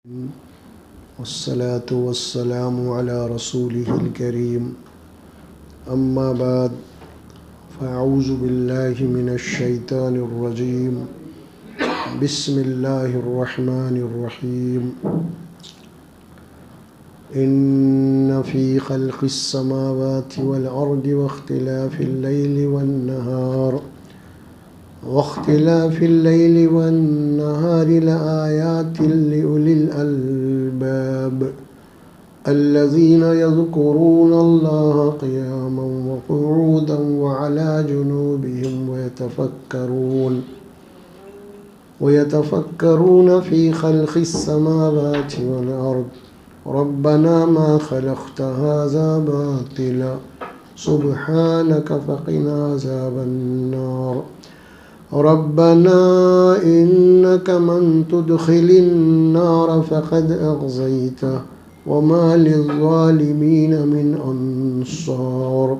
والصلاة والسلام على رسوله الكريم أما بعد فأعوذ بالله من الشيطان الرجيم بسم الله الرحمن الرحيم إن في خلق السماوات والأرض واختلاف الليل والنهار لآيات لأولي الألباب الذين يذكرون الله قياما وقعودا وعلى جنوبهم ويتفكرون في خلق السماوات والأرض ربنا ما خلقت هذا باطلا سبحانك فقنا عذاب النار ربنا إنك من تدخل النار فقد أخزيته وما للظالمين من أنصار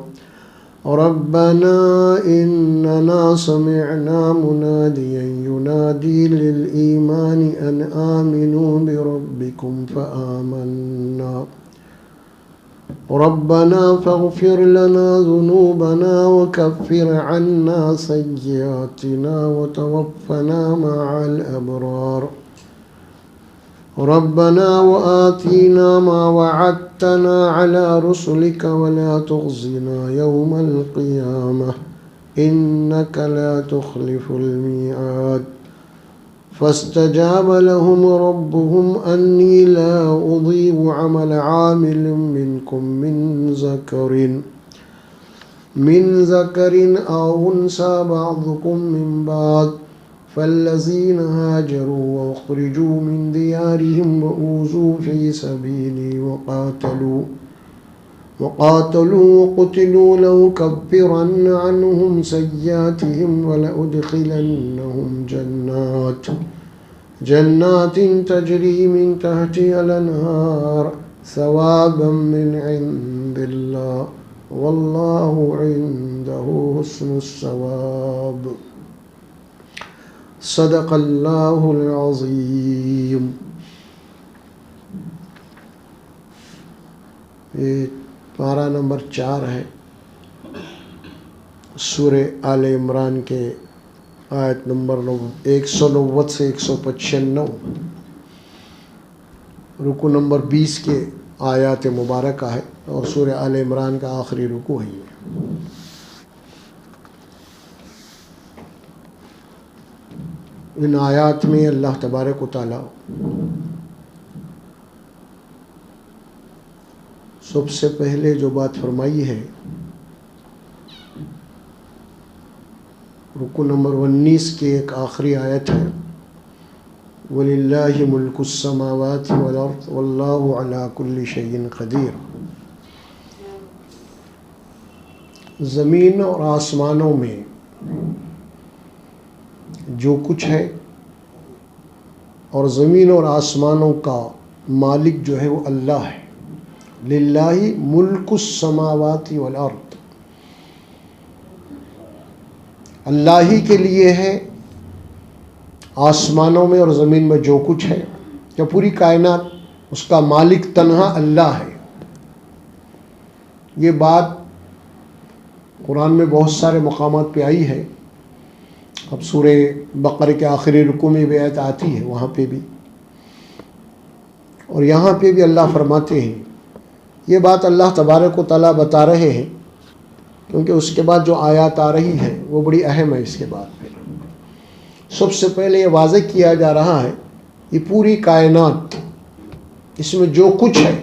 ربنا إننا سمعنا مناديا ينادي للإيمان أن آمنوا بربكم فآمنا ربنا فاغفر لنا ذنوبنا وكفر عنا سيئاتنا وتوفنا مع الأبرار ربنا وآتنا ما وعدتنا على رسلك ولا تخزنا يوم القيامة إنك لا تخلف الميعاد فاستجاب لهم ربهم أني لا أضيع عمل عامل منكم من ذكر أو أنثى بعضكم من بعض فالذين هاجروا وأخرجوا من ديارهم وأوذوا في سبيلي وقاتلوا وقتلوا لأكفرن عنهم سيئاتهم ولأدخلنهم جنات تجري من تحتها الأنهار ثوابا من عند الله والله عنده حسن الثواب صدق اللہ العظیم۔ یہ پارہ نمبر 4 ہے سورہ آل عمران کے آیت نمبر 190 سے 195، رکو نمبر 20 کے آیات مبارکہ ہے، اور سورہ آل عمران کا آخری رکو ہے یہ۔ ان آیات میں اللہ تبارک و تعالی سب سے پہلے جو بات فرمائی ہے، رکو نمبر 19 کی ایک آخری آیت ہے، وَلِلَّهِ مُلْكُ السَّمَاوَاتِ وَالْأَرْضِ وَاللَّهُ عَلَى كُلِّ شَيْءٍ قَدِيرٌ۔ زمین اور آسمانوں میں جو کچھ ہے، اور زمین اور آسمانوں کا مالک جو ہے وہ اللہ ہے۔ للہ ملک السماوات والارض، اللہ ہی کے لیے ہے آسمانوں میں اور زمین میں جو کچھ ہے، کہ پوری کائنات اس کا مالک تنہا اللہ ہے۔ یہ بات قرآن میں بہت سارے مقامات پہ آئی ہے، اب سورہ بقرہ کے آخری رکوع میں بھی آیت آتی ہے، وہاں پہ بھی، اور یہاں پہ بھی اللہ فرماتے ہیں۔ یہ بات اللہ تبارک و تعالیٰ بتا رہے ہیں، کیونکہ اس کے بعد جو آیات آ رہی ہے وہ بڑی اہم ہے۔ اس کے بعد پھر سب سے پہلے یہ واضح کیا جا رہا ہے، یہ پوری کائنات، اس میں جو کچھ ہے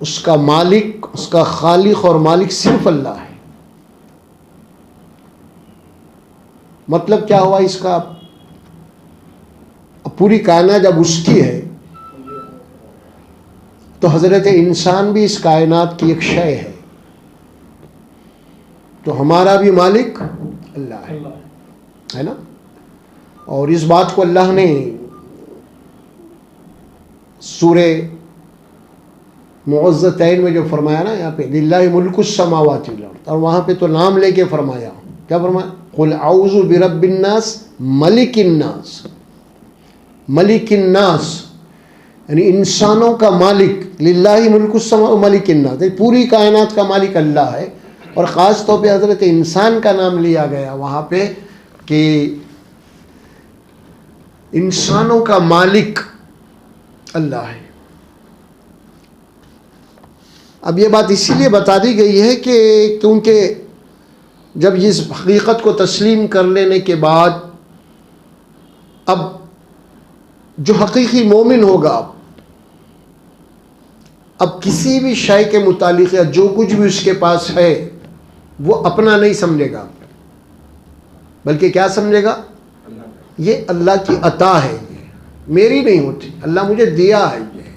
اس کا مالک، اس کا خالق اور مالک صرف اللہ ہے۔ مطلب کیا ہوا اس کا؟ پوری کائنات جب اس کی ہے تو حضرت انسان بھی اس کائنات کی ایک شے ہے، تو ہمارا بھی مالک اللہ ہے نا۔ اور اس بات کو اللہ نے سورہ معوذتین میں جو فرمایا نا، یہاں پہ للہ ملک السماوات والارض، اور وہاں پہ تو نام لے کے فرمایا، کیا فرمایا؟ قل اعوذ برب الناس ملک الناس، ملک الناس یعنی انسانوں کا مالک، للہ ملک السماء ملک الناس، پوری کائنات کا مالک اللہ ہے، اور خاص طور پہ حضرت انسان کا نام لیا گیا وہاں پہ کہ انسانوں کا مالک اللہ ہے۔ اب یہ بات اسی لیے بتا دی گئی ہے کہ کیونکہ جب اس حقیقت کو تسلیم کر لینے کے بعد اب جو حقیقی مومن ہوگا اب کسی بھی شے کے متعلق یا جو کچھ بھی اس کے پاس ہے وہ اپنا نہیں سمجھے گا، بلکہ کیا سمجھے گا؟ یہ اللہ کی عطا ہے، یہ میری نہیں ہوتی، اللہ مجھے دیا ہے یہ۔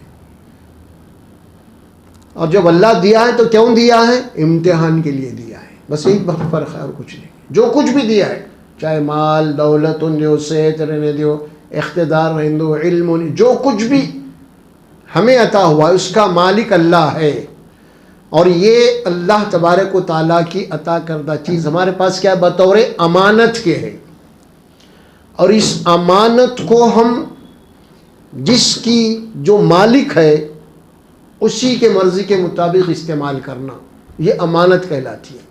اور جب اللہ دیا ہے تو کیوں دیا ہے؟ امتحان کے لیے دیا ہے، بس ایک بہت فرق ہے اور کچھ نہیں۔ جو کچھ بھی دیا ہے، چاہے مال دولت دیو، صحت رہنے دیو، اقتدار رہنے دو، علم، جو کچھ بھی ہمیں عطا ہوا ہے اس کا مالک اللہ ہے، اور یہ اللہ تبارک و تعالیٰ کی عطا کردہ چیز ہمارے پاس کیا بطور امانت کے ہے، اور اس امانت کو ہم جس کی جو مالک ہے اسی کے مرضی کے مطابق استعمال کرنا، یہ امانت کہلاتی ہے۔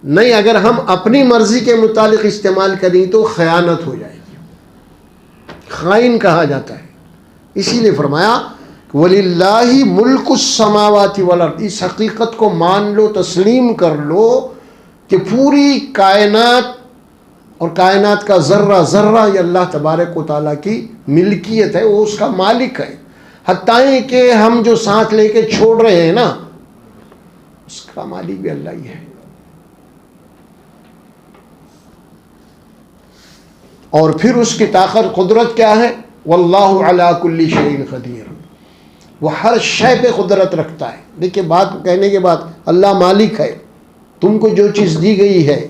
نہیں، اگر ہم اپنی مرضی کے مطابق استعمال کریں تو خیانت ہو جائے گی، خائن کہا جاتا ہے۔ اسی لیے فرمایا وَلِلَّهِ مُلْكُ السَّمَاوَاتِ وَالْأَرْضِ، اس حقیقت کو مان لو، تسلیم کر لو کہ پوری کائنات اور کائنات کا ذرہ ذرہ یہ اللہ تبارک و تعالیٰ کی ملکیت ہے، وہ اس کا مالک ہے، حتیٰ کہ ہم جو ساتھ لے کے چھوڑ رہے ہیں نا اس کا مالک بھی اللہ ہی ہے۔ اور پھر اس کی طاقت قدرت کیا ہے؟ واللہ علی کل شیء قدیر، وہ ہر شے پہ قدرت رکھتا ہے۔ دیکھیں بات کہنے کے بعد اللہ مالک ہے، تم کو جو چیز دی گئی ہے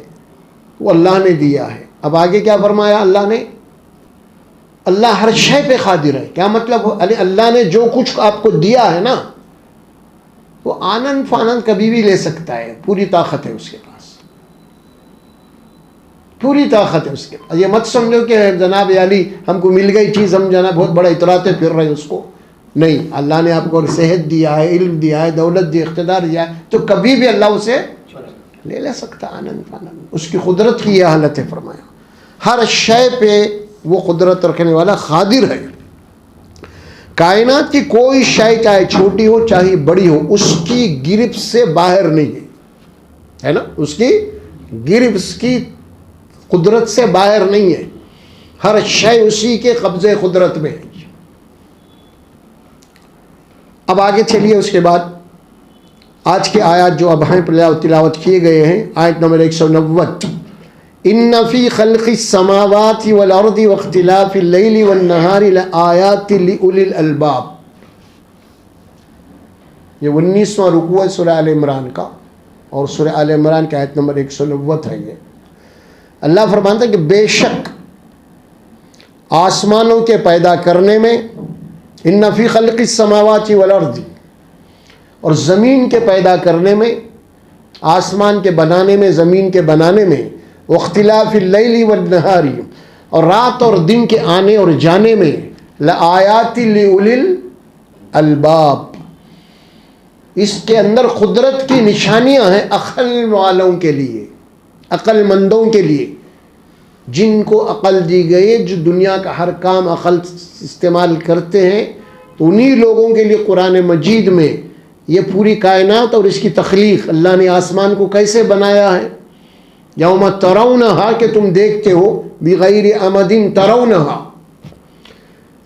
وہ اللہ نے دیا ہے۔ اب آگے کیا فرمایا اللہ نے؟ اللہ ہر شے پہ قادر ہے۔ کیا مطلب؟ اللہ نے جو کچھ آپ کو دیا ہے نا وہ آنند فانند کبھی بھی لے سکتا ہے، پوری طاقت ہے اس کے پاس، پوری طاقت ہے اس کے پاس۔ یہ مت سمجھو کہ جناب علی ہم کو مل گئی چیز ہم جناب بہت بڑا اتراتے پھر رہے ہیں اس کو، نہیں، اللہ نے آپ کو صحت دیا ہے، علم دیا ہے، دولت دی، اقتدار دیا ہے، تو کبھی بھی اللہ اسے لے سکتا آنند فانند، اس کی قدرت کی یہ حالت ہے۔ فرمایا ہر شے پہ وہ قدرت رکھنے والا قادر ہے۔ کائنات کی کوئی شے چاہے چھوٹی ہو چاہے بڑی ہو اس کی گرفت سے باہر نہیں ہے نا، اس کی گرفت، اس کی قدرت سے باہر نہیں ہے، ہر شے اسی کے قبضے قدرت میں ہے۔ اب آگے چلیے، اس کے بعد آج کے آیات جو اب ہیں تلاوت کیے گئے ہیں، آیت نمبر 190، ان فی خلق السماوات والارض واختلاف اللیل والنہار لآیات لأولی الالباب، یہ 19واں رکوع ہے سورہ آل عمران کا، اور سورہ آل عمران کی آیت نمبر 190 ہے۔ یہ اللہ فرماتا ہے کہ بے شک آسمانوں کے پیدا کرنے میں، ان فی خلق السماوات والارض، اور زمین کے پیدا کرنے میں، آسمان کے بنانے میں، زمین کے بنانے میں، واختلاف اللیل والنہار، اور رات اور دن کے آنے اور جانے میں، لآیات لأولی الالباب، اس کے اندر قدرت کی نشانیاں ہیں عقل والوں کے لیے، عقل مندوں کے لیے، جن کو عقل دی گئی، جو دنیا کا ہر کام عقل استعمال کرتے ہیں، تو انہی لوگوں کے لیے قرآن مجید میں یہ پوری کائنات اور اس کی تخلیق، اللہ نے آسمان کو کیسے بنایا ہے، یوم ترونہا، کہ تم دیکھتے ہو، بغیر عمد ترونہا،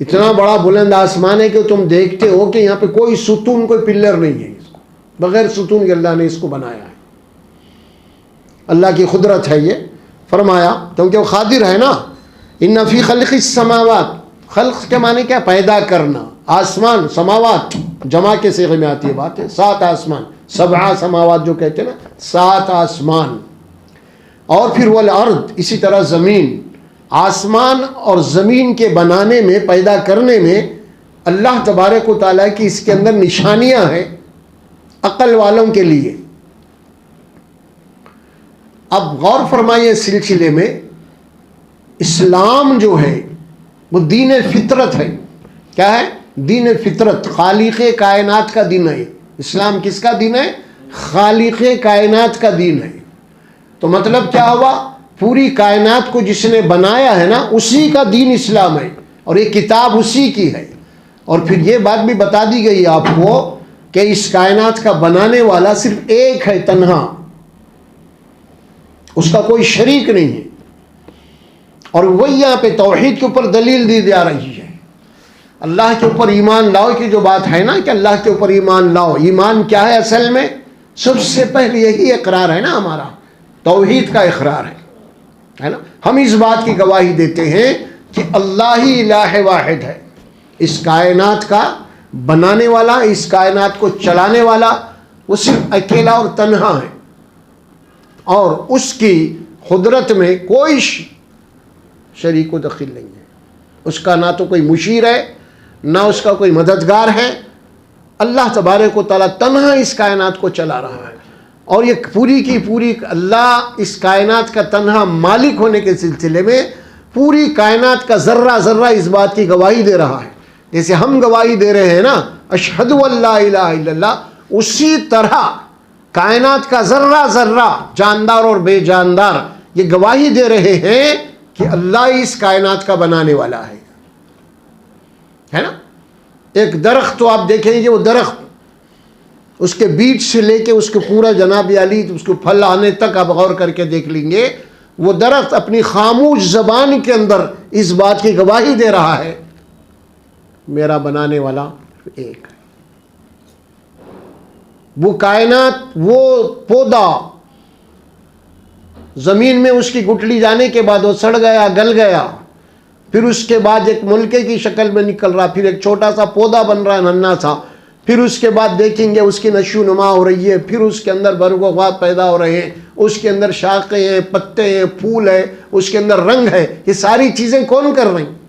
اتنا بڑا بلند آسمان ہے کہ تم دیکھتے ہو کہ یہاں پہ کوئی ستون، کوئی پلر نہیں ہے، اس کو بغیر ستون کے اللہ نے اس کو بنایا ہے۔ اللہ کی قدرت ہے یہ۔ فرمایا کیونکہ وہ قادر ہے نا، ان فی خلق السماوات، خلق کے معنی کیا؟ پیدا کرنا، آسمان، سماوات جمع کے صیغے میں آتی ہے بات ہے، 7 آسمان، 7 سماوات جو کہتے ہیں نا، 7 آسمان، اور پھر والارض، اسی طرح زمین۔ آسمان اور زمین کے بنانے میں، پیدا کرنے میں اللہ تبارک و تعالیٰ کی اس کے اندر نشانیاں ہیں عقل والوں کے لیے۔ اب غور فرمائیے، اس سلسلے میں اسلام جو ہے وہ دین فطرت ہے. کیا ہے؟ دین فطرت. خالق کائنات کا دین ہے. اسلام کس کا دین ہے؟ خالق کائنات کا دین ہے. تو مطلب کیا ہوا؟ پوری کائنات کو جس نے بنایا ہے نا اسی کا دین اسلام ہے، اور یہ کتاب اسی کی ہے. اور پھر یہ بات بھی بتا دی گئی آپ کو کہ اس کائنات کا بنانے والا صرف ایک ہے، تنہا، اس کا کوئی شریک نہیں ہے. اور وہی یہاں پہ توحید کے اوپر دلیل دی جا رہی ہے. اللہ کے اوپر ایمان لاؤ کی جو بات ہے نا کہ اللہ کے اوپر ایمان لاؤ، ایمان کیا ہے اصل میں؟ سب سے پہلے یہی اقرار ہے نا ہمارا، توحید کا اقرار ہے نا. ہم اس بات کی گواہی دیتے ہیں کہ اللہ ہی الہ واحد ہے، اس کائنات کا بنانے والا، اس کائنات کو چلانے والا وہ صرف اکیلا اور تنہا ہے، اور اس کی قدرت میں کوئی شریک و دخیل نہیں ہے. اس کا نہ تو کوئی مشیر ہے، نہ اس کا کوئی مددگار ہے. اللہ تبارک و تعالیٰ تنہا اس کائنات کو چلا رہا ہے، اور یہ پوری کی پوری اللہ اس کائنات کا تنہا مالک ہونے کے سلسلے میں پوری کائنات کا ذرہ ذرہ اس بات کی گواہی دے رہا ہے. جیسے ہم گواہی دے رہے ہیں نا اشہد ان لا الہ الا اللہ، اسی طرح کائنات کا ذرہ ذرہ جاندار اور بے جاندار یہ گواہی دے رہے ہیں کہ اللہ اس کائنات کا بنانے والا ہے نا. ایک درخت تو آپ دیکھیں گے، وہ درخت اس کے بیج سے لے کے اس کے پورا جناب علی اس کو پھل آنے تک آپ غور کر کے دیکھ لیں گے، وہ درخت اپنی خاموش زبان کے اندر اس بات کی گواہی دے رہا ہے میرا بنانے والا ایک ہے. وہ کائنات، وہ پودا زمین میں اس کی گٹلی جانے کے بعد وہ سڑ گیا، گل گیا، پھر اس کے بعد ایک ملکے کی شکل میں نکل رہا، پھر ایک چھوٹا سا پودا بن رہا ہے ننھا سا، پھر اس کے بعد دیکھیں گے اس کی نشو نما ہو رہی ہے، پھر اس کے اندر برگ و باد پیدا ہو رہے ہیں، اس کے اندر شاخیں ہیں، پتے ہیں، پھول ہے، اس کے اندر رنگ ہے. یہ ساری چیزیں کون کر رہی ہیں؟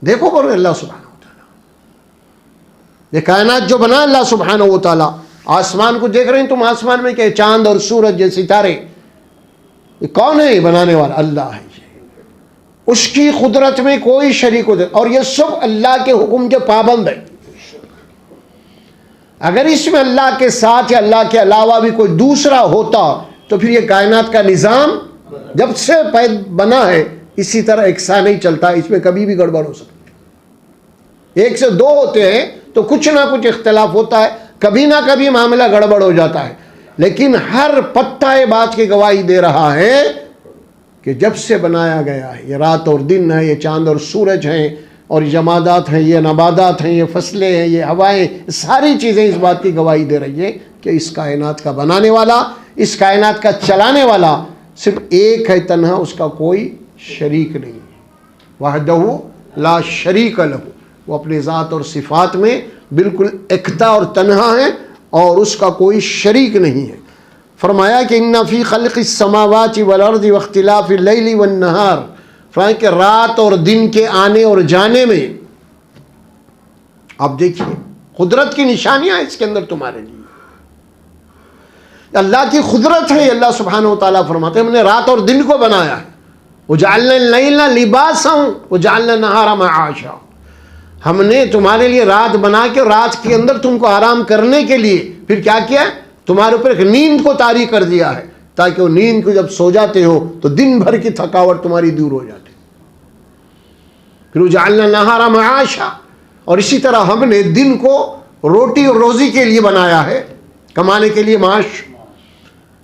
دیکھو بولے اللہ سبحانہ و تعالیٰ. یہ کائنات جو بنا اللہ سبحانہ و تعالیٰ. آسمان کو دیکھ رہے ہیں تم، آسمان میں کہ چاند اور سورج یہ ستارے، یہ کون ہے؟ یہ بنانے والا اللہ ہے. اس کی قدرت میں کوئی شریک ہوتا، اور یہ سب اللہ کے حکم کے پابند ہے. اگر اس میں اللہ کے ساتھ یا اللہ کے علاوہ بھی کوئی دوسرا ہوتا تو پھر یہ کائنات کا نظام جب سے بنا ہے اسی طرح یکساں نہیں چلتا، اس میں کبھی بھی گڑبڑ ہو سکتی ہے. ایک سے دو ہوتے ہیں تو کچھ نہ کچھ اختلاف ہوتا ہے، کبھی نہ کبھی معاملہ گڑبڑ ہو جاتا ہے. لیکن ہر پتا یہ بات کی گواہی دے رہا ہے کہ جب سے بنایا گیا ہے، یہ رات اور دن ہے، یہ چاند اور سورج ہیں، اور یہ جمادات ہیں، یہ نباتات ہیں، یہ فصلیں ہیں، یہ ہوائیں، ساری چیزیں اس بات کی گواہی دے رہی ہے کہ اس کائنات کا بنانے والا، اس کائنات کا چلانے والا صرف ایک ہے، تنہا، اس کا کوئی شریک نہیں. وحدہ لا شریک لہ، وہ اپنے ذات اور صفات میں بالکل یکتا اور تنہا ہے اور اس کا کوئی شریک نہیں ہے. فرمایا کہ ان فی خلق السماوات والارض واختلاف اللیل والنہار، فرمایا کہ رات اور دن کے آنے اور جانے میں آپ دیکھیے قدرت کی نشانیاں اس کے اندر تمہارے لیے. اللہ کی قدرت ہے. اللہ سبحانہ و تعالیٰ فرماتے ہیں ہم نے رات اور دن کو بنایا ہے. وجعلنا اللیل لباسا وجعلنا النہار معاشا، ہم نے تمہارے لیے رات بنا کے رات کے اندر تم کو آرام کرنے کے لیے پھر کیا کیا، تمہارے اوپر ایک نیند کو طاری کر دیا ہے، تاکہ وہ نیند کو جب سو جاتے ہو تو دن بھر کی تھکاوٹ تمہاری دور ہو جاتی. پھر وجعلنا النہار معاشا، اور اسی طرح ہم نے دن کو روٹی اور روزی کے لیے بنایا ہے، کمانے کے لیے، معاش.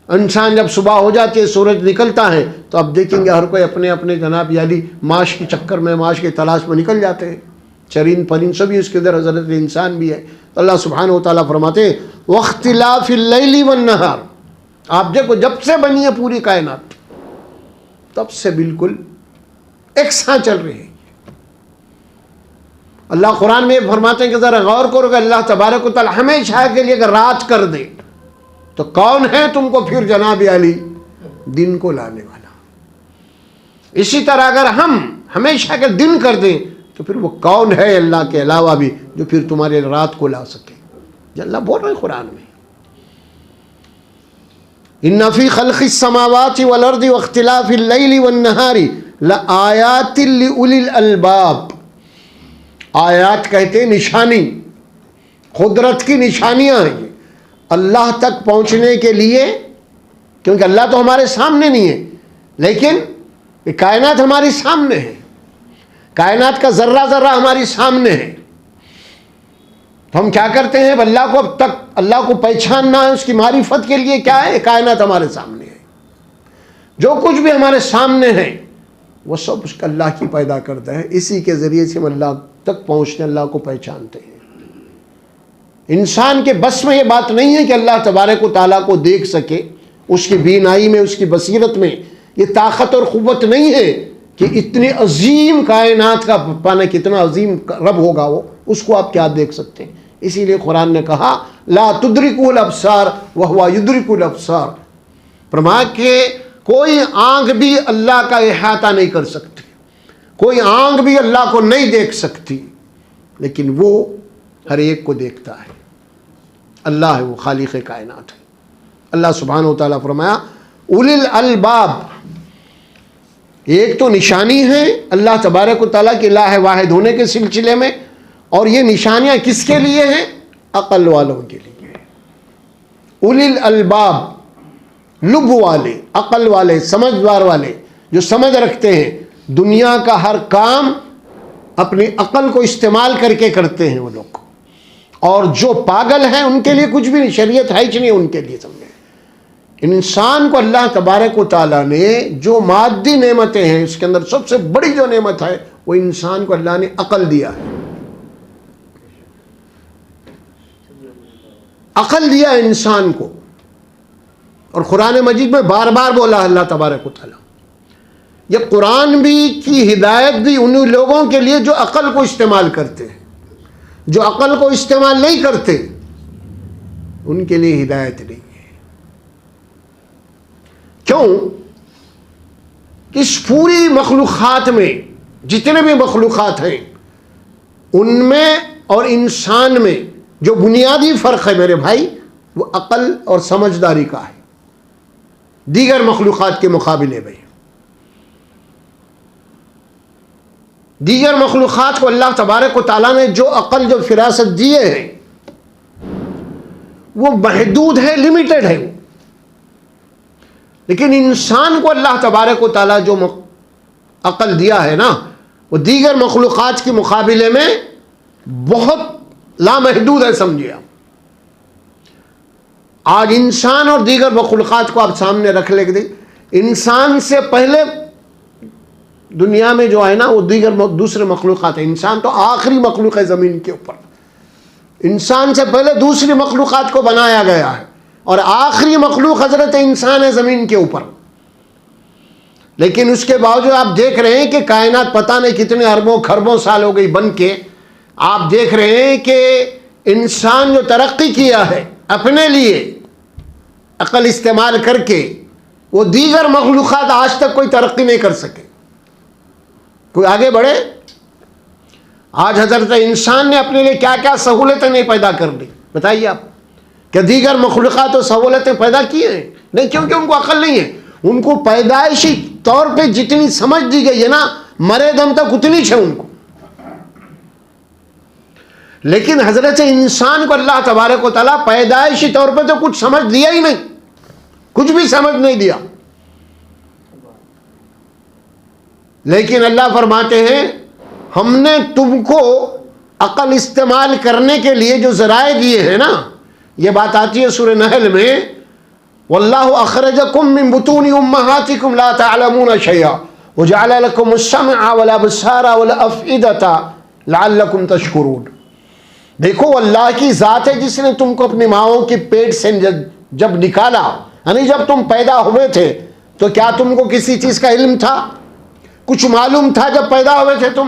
انسان جب صبح ہو جاتی ہے، سورج نکلتا ہے، تو اب دیکھیں گے ہر کوئی اپنے اپنے جناب یعنی معاش کے چکر میں، معاش کی تلاش میں نکل جاتے ہیں. چرین پرین سبھی اس کے اندر، حضرت انسان بھی ہے. تو اللہ سبحانہ و تعالیٰ فرماتے ہیں واختلاف اللیل والنہار، آپ دیکھو جب سے بنی ہے پوری کائنات تب سے بالکل یکساں چل رہی ہے. اللہ قرآن میں فرماتے ہیں کہ ذرا غور کرو کہ اللہ تبارک و تعالیٰ ہمیشہ کے لیے اگر رات کر دے تو کون ہے تم کو پھر جناب علی دن کو لانے والا. اسی طرح اگر ہم ہمیشہ کے دن کر دیں تو پھر وہ کون ہے اللہ کے علاوہ بھی جو پھر تمہارے رات کو لا سکے. جو اللہ بول رہے ہیں قرآن میں ان فی خلق السماوات والارض واختلاف اللیل والنہار لآیات لأولی الالباب، آیات کہتے ہیں نشانی، قدرت کی نشانیاں ہیں یہ اللہ تک پہنچنے کے لیے، کیونکہ اللہ تو ہمارے سامنے نہیں ہے لیکن یہ کائنات ہماری سامنے ہے، کائنات کا ذرہ ذرہ ہماری سامنے ہے، تو ہم کیا کرتے ہیں؟ اللہ کو اب تک اللہ کو پہچاننا ہے، اس کی معرفت کے لیے کیا ہے؟ کائنات ہمارے سامنے ہے، جو کچھ بھی ہمارے سامنے ہے وہ سب اس کا اللہ کی پیدا کرتا ہے، اسی کے ذریعے سے ہم اللہ تک پہنچتے ہیں، اللہ کو پہچانتے ہیں۔ انسان کے بس میں یہ بات نہیں ہے کہ اللہ تبارک و تعالیٰ کو دیکھ سکے، اس کی بینائی میں، اس کی بصیرت میں یہ طاقت اور قوت نہیں ہے کہ اتنی عظیم کائنات کا پانا، کتنا عظیم رب ہوگا وہ، اس کو آپ کیا دیکھ سکتے ہیں؟ اسی لیے قرآن نے کہا لا تدرکہ الابصار وہو یدرک الابصار، فرمایا کہ کوئی آنکھ بھی اللہ کا احاطہ نہیں کر سکتی، کوئی آنکھ بھی اللہ کو نہیں دیکھ سکتی، لیکن وہ ہر ایک کو دیکھتا ہے، اللہ ہے، وہ خالق کائنات ہے۔ اللہ سبحانہ و تعالیٰ فرمایا اولی الالباب، ایک تو نشانی ہے اللہ تبارک و تعالیٰ کے الہ واحد ہونے کے سلسلے میں، اور یہ نشانیاں کس کے لیے ہیں؟ عقل والوں کے لیے، اولی الالباب، لب والے، عقل والے، سمجھدار والے، جو سمجھ رکھتے ہیں، دنیا کا ہر کام اپنی عقل کو استعمال کر کے کرتے ہیں وہ لوگ، اور جو پاگل ہیں ان کے لیے کچھ بھی نہیں، شریعت ہے ہی نہیں ان کے لیے، سمجھے۔ انسان کو اللہ تبارک و تعالیٰ نے جو مادی نعمتیں ہیں، اس کے اندر سب سے بڑی جو نعمت ہے وہ انسان کو اللہ نے عقل دیا ہے، عقل دیا ہے انسان کو، اور قرآن مجید میں بار بار بولا اللہ تبارک و تعالیٰ۔ یہ قرآن بھی کی ہدایت بھی ان لوگوں کے لیے جو عقل کو استعمال کرتے ہیں، جو عقل کو استعمال نہیں کرتے ان کے لیے ہدایت نہیں ہے۔ کیوں؟ اس پوری مخلوقات میں جتنے بھی مخلوقات ہیں ان میں اور انسان میں جو بنیادی فرق ہے میرے بھائی، وہ عقل اور سمجھداری کا ہے دیگر مخلوقات کے مقابلے میں۔ دیگر مخلوقات کو اللہ تبارک و تعالیٰ نے جو عقل، جو فراست دیے ہیں وہ محدود ہے، لمیٹڈ ہے، لیکن انسان کو اللہ تبارک و تعالیٰ جو عقل دیا ہے نا، وہ دیگر مخلوقات کے مقابلے میں بہت لامحدود ہے، سمجھے آپ۔ آج انسان اور دیگر مخلوقات کو آپ سامنے رکھ لیں گے، انسان سے پہلے دنیا میں جو ہے نا وہ دوسرے مخلوقات ہیں، انسان تو آخری مخلوق ہے زمین کے اوپر، انسان سے پہلے دوسری مخلوقات کو بنایا گیا ہے، اور آخری مخلوق حضرت انسان ہے زمین کے اوپر، لیکن اس کے باوجود آپ دیکھ رہے ہیں کہ کائنات پتہ نہیں کتنے اربوں خربوں سال ہو گئی بن کے، آپ دیکھ رہے ہیں کہ انسان جو ترقی کیا ہے اپنے لیے عقل استعمال کر کے، وہ دیگر مخلوقات آج تک کوئی ترقی نہیں کر سکے، کوئی آگے بڑھے۔ آج حضرت انسان نے اپنے لیے کیا کیا سہولتیں نہیں پیدا کر لی، بتائیے آپ، کہ دیگر مخلوقات و سہولتیں پیدا کی ہیں؟ نہیں، کیونکہ ان کو عقل نہیں ہے، ان کو پیدائشی طور پہ جتنی سمجھ دی گئی ہے نا، مرے دم تک اتنی ہے ان کو، لیکن حضرت انسان کو اللہ تبارک و تعالیٰ پیدائشی طور پہ تو کچھ سمجھ دیا ہی نہیں، کچھ بھی سمجھ نہیں دیا، لیکن اللہ فرماتے ہیں ہم نے تم کو عقل استعمال کرنے کے لیے جو ذرائع دیے ہیں نا، یہ بات آتی ہے سورہ نحل میں، واللہ اخرجکم من بطون امہاتکم لا تعلمون شیئا وجعل لکم السمع والابصار والافئدۃ لعلکم تشکرون۔ دیکھو اللہ کی ذات ہے جس نے تم کو اپنی ماؤں کے پیٹ سے جب نکالا، یعنی جب تم پیدا ہوئے تھے تو کیا تم کو کسی چیز کا علم تھا؟ کچھ معلوم تھا جب پیدا ہوئے تھے تم؟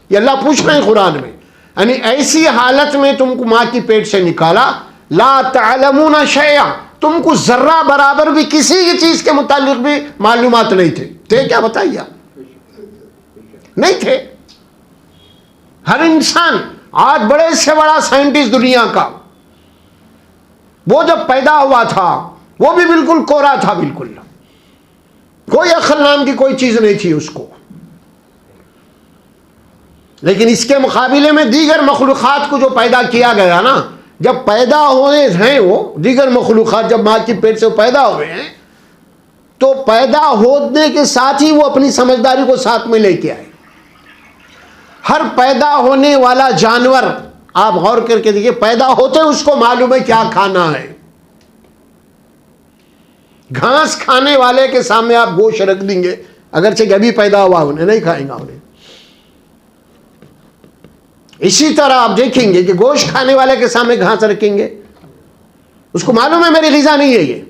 یہ اللہ پوچھ رہے ہیں قرآن میں، یعنی ایسی حالت میں تم کو ماں کی پیٹ سے نکالا، لا تعلمون شیئا، تم کو ذرہ برابر بھی کسی چیز کے متعلق بھی معلومات نہیں تھے کیا؟ بتائیے آپ، نہیں تھے۔ ہر انسان، آج بڑے سے بڑا سائنٹسٹ دنیا کا، وہ جب پیدا ہوا تھا وہ بھی بالکل کورا تھا، بالکل کوئی عقل نام کی کوئی چیز نہیں تھی اس کو، لیکن اس کے مقابلے میں دیگر مخلوقات کو جو پیدا کیا گیا نا، جب پیدا ہوئے ہیں وہ دیگر مخلوقات، جب ماں کی پیٹ سے پیدا ہوئے ہیں تو پیدا ہونے کے ساتھ ہی وہ اپنی سمجھداری کو ساتھ میں لے کے آئے۔ ہر پیدا ہونے والا جانور آپ غور کر کے دیکھیے، پیدا ہوتے اس کو معلوم ہے کیا کھانا ہے۔ گھاس کھانے والے کے سامنے آپ گوشت رکھ دیں گے، اگرچہ کہ ابھی پیدا ہوا انہیں نہیں کھائیں گا انہیں۔ اسی طرح آپ دیکھیں گے کہ گوشت کھانے والے کے سامنے گھاس رکھیں گے، اس کو معلوم ہے میری غذا نہیں ہے یہ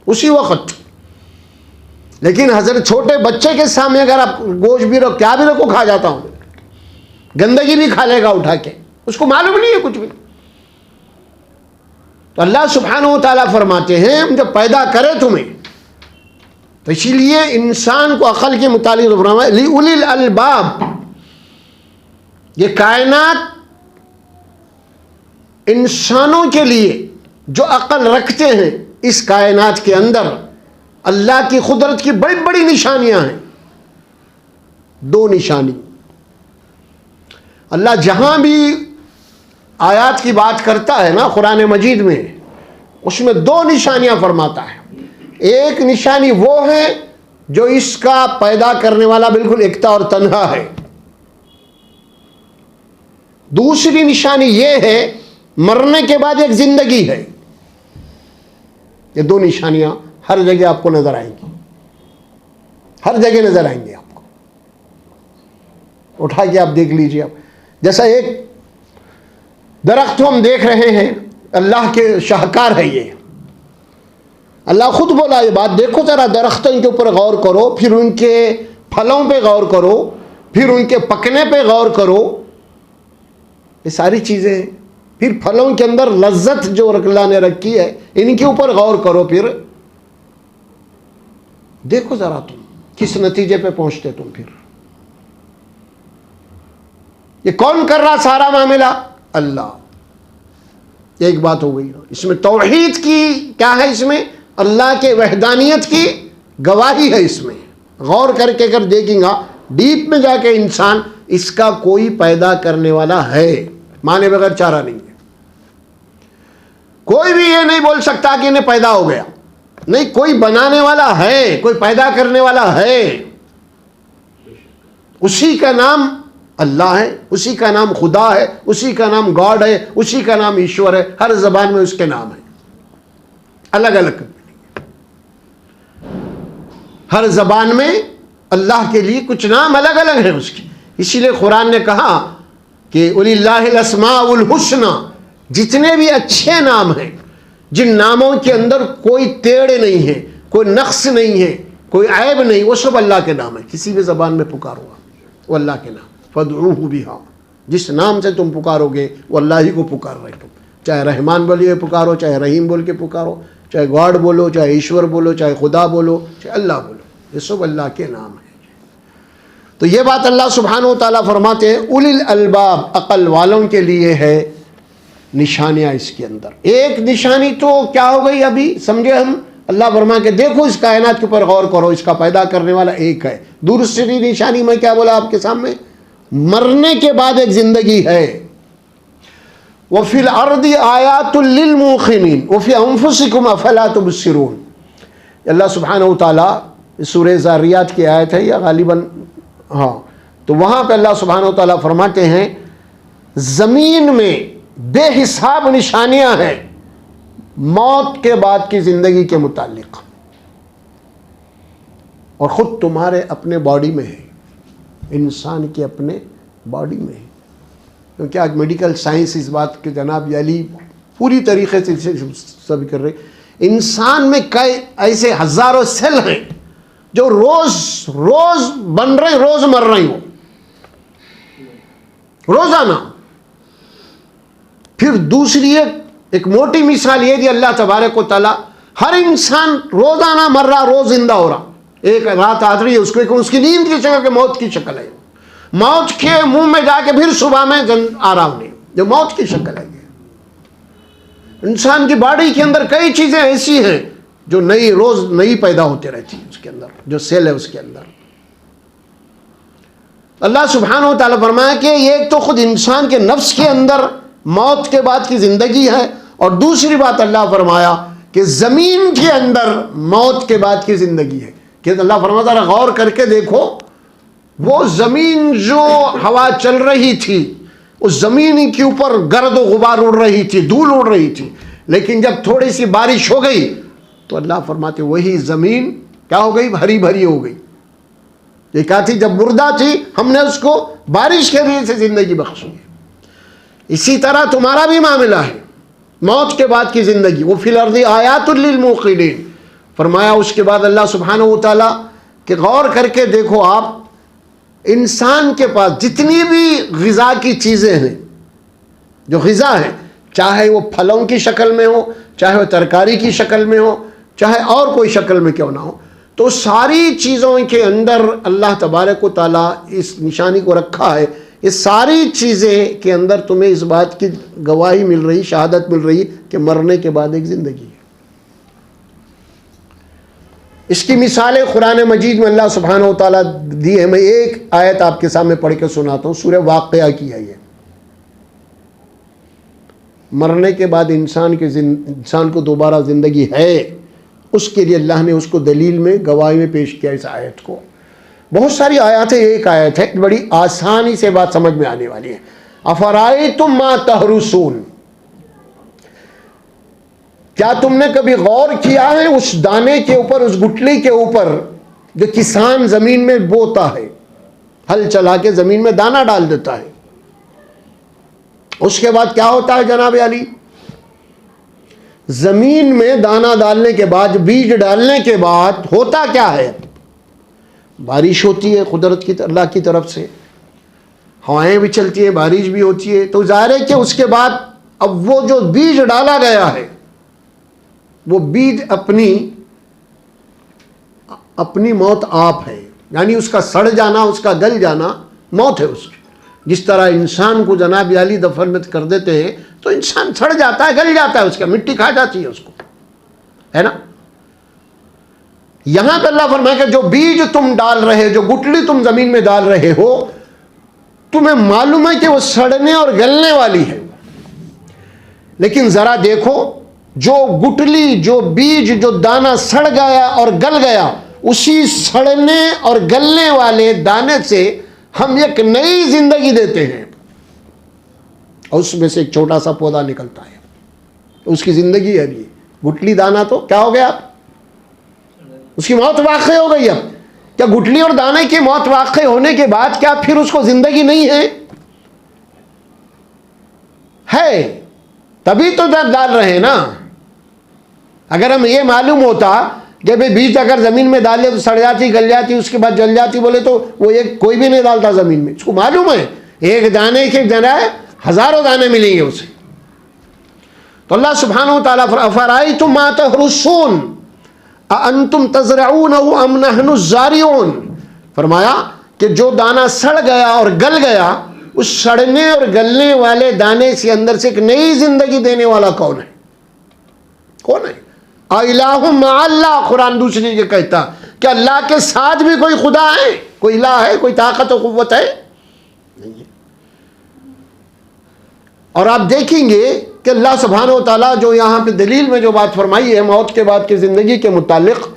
اسی وقت۔ لیکن حضرت چھوٹے بچے کے سامنے اگر آپ گوشت بھی رکھو، کیا بھی رکھو، کھا جاتا ہوں، گندگی بھی کھا لے گا اٹھا کے، اس کو معلوم نہیں ہے کچھ بھی۔ تو اللہ سبحانہ و تعالیٰ فرماتے ہیں ہم جب پیدا کرے تمہیں، تو اسی لیے انسان کو عقل کے متعلق فرمایا لِأُولِي الْأَلْبَابِ، یہ کائنات انسانوں کے لیے جو عقل رکھتے ہیں، اس کائنات کے اندر اللہ کی قدرت کی بڑی بڑی نشانیاں ہیں۔ دو نشانی اللہ جہاں بھی آیات کی بات کرتا ہے نا قرآن مجید میں، اس میں دو نشانیاں فرماتا ہے۔ ایک نشانی وہ ہے جو اس کا پیدا کرنے والا بالکل یکتا اور تنہا ہے، دوسری نشانی یہ ہے مرنے کے بعد ایک زندگی ہے۔ یہ دو نشانیاں ہر جگہ آپ کو نظر آئیں گی، ہر جگہ نظر آئیں گے آپ کو، اٹھا کے آپ دیکھ لیجیے۔ آپ جیسا ایک درخت ہم دیکھ رہے ہیں، اللہ کے شاہکار ہے یہ، اللہ خود بولا یہ بات، دیکھو ذرا درختوں کے اوپر غور کرو، پھر ان کے پھلوں پہ غور کرو، پھر ان کے پکنے پہ غور کرو، یہ ساری چیزیں، پھر پھلوں کے اندر لذت جو اللہ نے رکھی ہے ان کے اوپر غور کرو، پھر دیکھو ذرا تم کس نتیجے پہ پہنچتے تم۔ پھر یہ کون کر رہا سارا معاملہ؟ اللہ۔ ایک بات ہو گئی، اس میں توحید کی کیا ہے، اس میں اللہ کے وحدانیت کی گواہی ہے۔ اس میں غور کر کے اگر دیکھیں گا ڈیپ میں جا کے انسان، اس کا کوئی پیدا کرنے والا ہے، مانے بغیر چارہ نہیں ہے۔ کوئی بھی یہ نہیں بول سکتا کہ انہیں پیدا ہو گیا، نہیں، کوئی بنانے والا ہے، کوئی پیدا کرنے والا ہے، اسی کا نام اللہ ہے، اسی کا نام خدا ہے، اسی کا نام گاڈ ہے، اسی کا نام ایشور ہے۔ ہر زبان میں اس کے نام ہے، الگ الگ، ہر زبان میں اللہ کے لیے کچھ نام الگ الگ ہیں اس کے۔ اسی لیے قرآن نے کہا کہ وَلِلَّهِ الْأَسْمَاءُ الْحُسْنَى، جتنے بھی اچھے نام ہیں، جن ناموں کے اندر کوئی ٹیڑھ نہیں ہے، کوئی نقص نہیں ہے، کوئی عیب نہیں، وہ سب اللہ کے نام ہے۔ کسی بھی زبان میں پکارو وہ اللہ کے نام، فَادْعُوهُ بِهَا، جس نام سے تم پکارو گے وہ اللہ ہی کو پکار رہے تم، چاہے رحمان بولیے پکارو، چاہے رحیم بول کے پکارو، چاہے گاڈ بولو، چاہے ایشور بولو، چاہے خدا بولو، چاہے اللہ بولو، یہ سب اللہ کے نام ہیں۔ تو یہ بات اللہ سبحانہ و تعالیٰ فرماتے ہیں اولی الالباب، عقل والوں کے لیے ہے نشانیاں اس کے اندر۔ ایک نشانی تو کیا ہو گئی ابھی سمجھے ہم، اللہ فرما کے دیکھو اس کائنات کے اوپر غور کرو، اس کا پیدا کرنے والا ایک ہے۔ دوسری نشانی میں کیا بولا آپ کے سامنے، مرنے کے بعد ایک زندگی ہے۔ وفی الارض آیات للموقنین وفی انفسکم افلا تبصرون، اللہ سبحانہ و تعالیٰ سورہ ذاریات کی آیت ہے، یا غالباً ہاں، تو وہاں پہ اللہ سبحانہ و تعالیٰ فرماتے ہیں زمین میں بے حساب نشانیاں ہیں موت کے بعد کی زندگی کے متعلق، اور خود تمہارے اپنے باڈی میں ہے، انسان کے اپنے باڈی میں ہے۔ کیونکہ آج میڈیکل سائنس اس بات کے جناب علی پوری طریقے سے سب کر رہے، انسان میں کئی ایسے ہزاروں سیل ہیں جو روز روز بن رہے، روز مر رہے ہوں روزانہ۔ پھر دوسری ایک موٹی مثال یہ دی اللہ تبارک و تعالیٰ، ہر انسان روزانہ مر رہا، روز زندہ ہو رہا، ایک رات آ رہی ہے اس کو، اس کی نیند کی شکل، کہ موت کی شکل ہے، موت کے منہ میں جا کے پھر صبح میں آرام نہیں، جو موت کی شکل ہے۔ انسان کی باڈی کے اندر کئی چیزیں ایسی ہیں جو نئی روز نئی پیدا ہوتے رہتی ہے، اس کے اندر جو سیل ہے اس کے اندر۔ اللہ سبحانہ و تعالیٰ فرمایا کہ ایک تو خود انسان کے نفس کے اندر موت کے بعد کی زندگی ہے، اور دوسری بات اللہ فرمایا کہ زمین کے اندر موت کے بعد کی زندگی ہے. کہ اللہ فرماتا ہے غور کر کے دیکھو، وہ زمین جو ہوا چل رہی تھی، اس زمین کے اوپر گرد و غبار اڑ رہی تھی، دھول اڑ رہی تھی، لیکن جب تھوڑی سی بارش ہو گئی تو اللہ فرماتے وہی زمین کیا ہو گئی؟ ہری بھری ہو گئی. یہ کہا تھی جب مردہ تھی ہم نے اس کو بارش کے ذریعے سے زندگی بخشی ہے. اسی طرح تمہارا بھی معاملہ ہے، موت کے بعد کی زندگی. وہ فی الارض آیات للموقنین، فرمایا اس کے بعد اللہ سبحانہ و تعالیٰ کہ غور کر کے دیکھو آپ، انسان کے پاس جتنی بھی غذا کی چیزیں ہیں، جو غذا ہے، چاہے وہ پھلوں کی شکل میں ہو، چاہے وہ ترکاری کی شکل میں ہو، چاہے اور کوئی شکل میں کیوں نہ ہو، تو ساری چیزوں کے اندر اللہ تبارک و تعالیٰ اس نشانی کو رکھا ہے. اس ساری چیزیں کے اندر تمہیں اس بات کی گواہی مل رہی، شہادت مل رہی کہ مرنے کے بعد ایک زندگی ہے. اس کی مثالیں قرآن مجید میں اللہ سبحانہ و تعالیٰ دی ہے. میں ایک آیت آپ کے سامنے پڑھ کے سناتا ہوں، سورہ واقعہ کی ہے. یہ مرنے کے بعد انسان کو دوبارہ زندگی ہے، اس کے لیے اللہ نے اس کو دلیل میں گواہی میں پیش کیا اس آیت کو. بہت ساری آیات ہیں، ایک آیت ہے بڑی آسانی سے بات سمجھ میں آنے والی ہے. افرائیتم ما تحرثون، کیا تم نے کبھی غور کیا ہے اس دانے کے اوپر، اس گٹلی کے اوپر جو کسان زمین میں بوتا ہے، ہل چلا کے زمین میں دانہ ڈال دیتا ہے، اس کے بعد کیا ہوتا ہے جناب علی؟ زمین میں دانہ ڈالنے کے بعد، بیج ڈالنے کے بعد ہوتا کیا ہے؟ بارش ہوتی ہے قدرت کی، اللہ کی طرف سے ہوائیں بھی چلتی ہیں، بارش بھی ہوتی ہے. تو ظاہر ہے کہ اس کے بعد اب وہ جو بیج ڈالا گیا ہے، وہ بیج اپنی موت آپ ہے، یعنی اس کا سڑ جانا، اس کا گل جانا موت ہے اس کی. جس طرح انسان کو جناب علی دفن میں کر دیتے ہیں تو انسان سڑ جاتا ہے، گل جاتا ہے، اس کا مٹی کھا جاتی ہے اس کو، ہے نا. یہاں پہ اللہ فرمائے کہ جو بیج تم ڈال رہے، جو گٹلی تم زمین میں ڈال رہے ہو، تمہیں معلوم ہے کہ وہ سڑنے اور گلنے والی ہے، لیکن ذرا دیکھو جو گٹلی، جو بیج، جو دانہ سڑ گیا اور گل گیا، اسی سڑنے اور گلنے والے دانے سے ہم ایک نئی زندگی دیتے ہیں، اور اس میں سے ایک چھوٹا سا پودا نکلتا ہے، اس کی زندگی ہے. ابھی گٹلی دانہ تو کیا ہو گیا؟ اس کی موت واقع ہو گئی. اب کیا گٹلی اور دانے کی موت واقع ہونے کے بعد کیا پھر اس کو زندگی نہیں ہے؟ ہے، تبھی تو ڈال رہے ہیں نا. اگر ہم یہ معلوم ہوتا کہ بھئی بیج اگر زمین میں ڈالے تو سڑ جاتی، گل جاتی، اس کے بعد جل جاتی، بولے تو وہ ایک کوئی بھی نہیں ڈالتا زمین میں. اس کو معلوم ہے ایک دانے کے جرائے ہزاروں دانے ملیں گے اسے. تو اللہ سبحانہ و تعالیٰ افرائیتم ما تحرثون اانتم تزرعونہ ام نحن الزارعون، فرمایا کہ جو دانہ سڑ گیا اور گل گیا، اس سڑنے اور گلنے والے دانے سے اندر سے ایک نئی زندگی دینے والا کون ہے؟ کون ہے؟ الہ مع اللہ، قرآن دوسری جگہ کہتا کہ اللہ کے ساتھ بھی کوئی خدا ہے، کوئی الہ ہے، کوئی طاقت و قوت ہے؟ نہیں ہے. اور آپ دیکھیں گے کہ اللہ سبحانہ و تعالیٰ جو یہاں پہ دلیل میں جو بات فرمائی ہے موت کے بعد کی زندگی کے متعلق،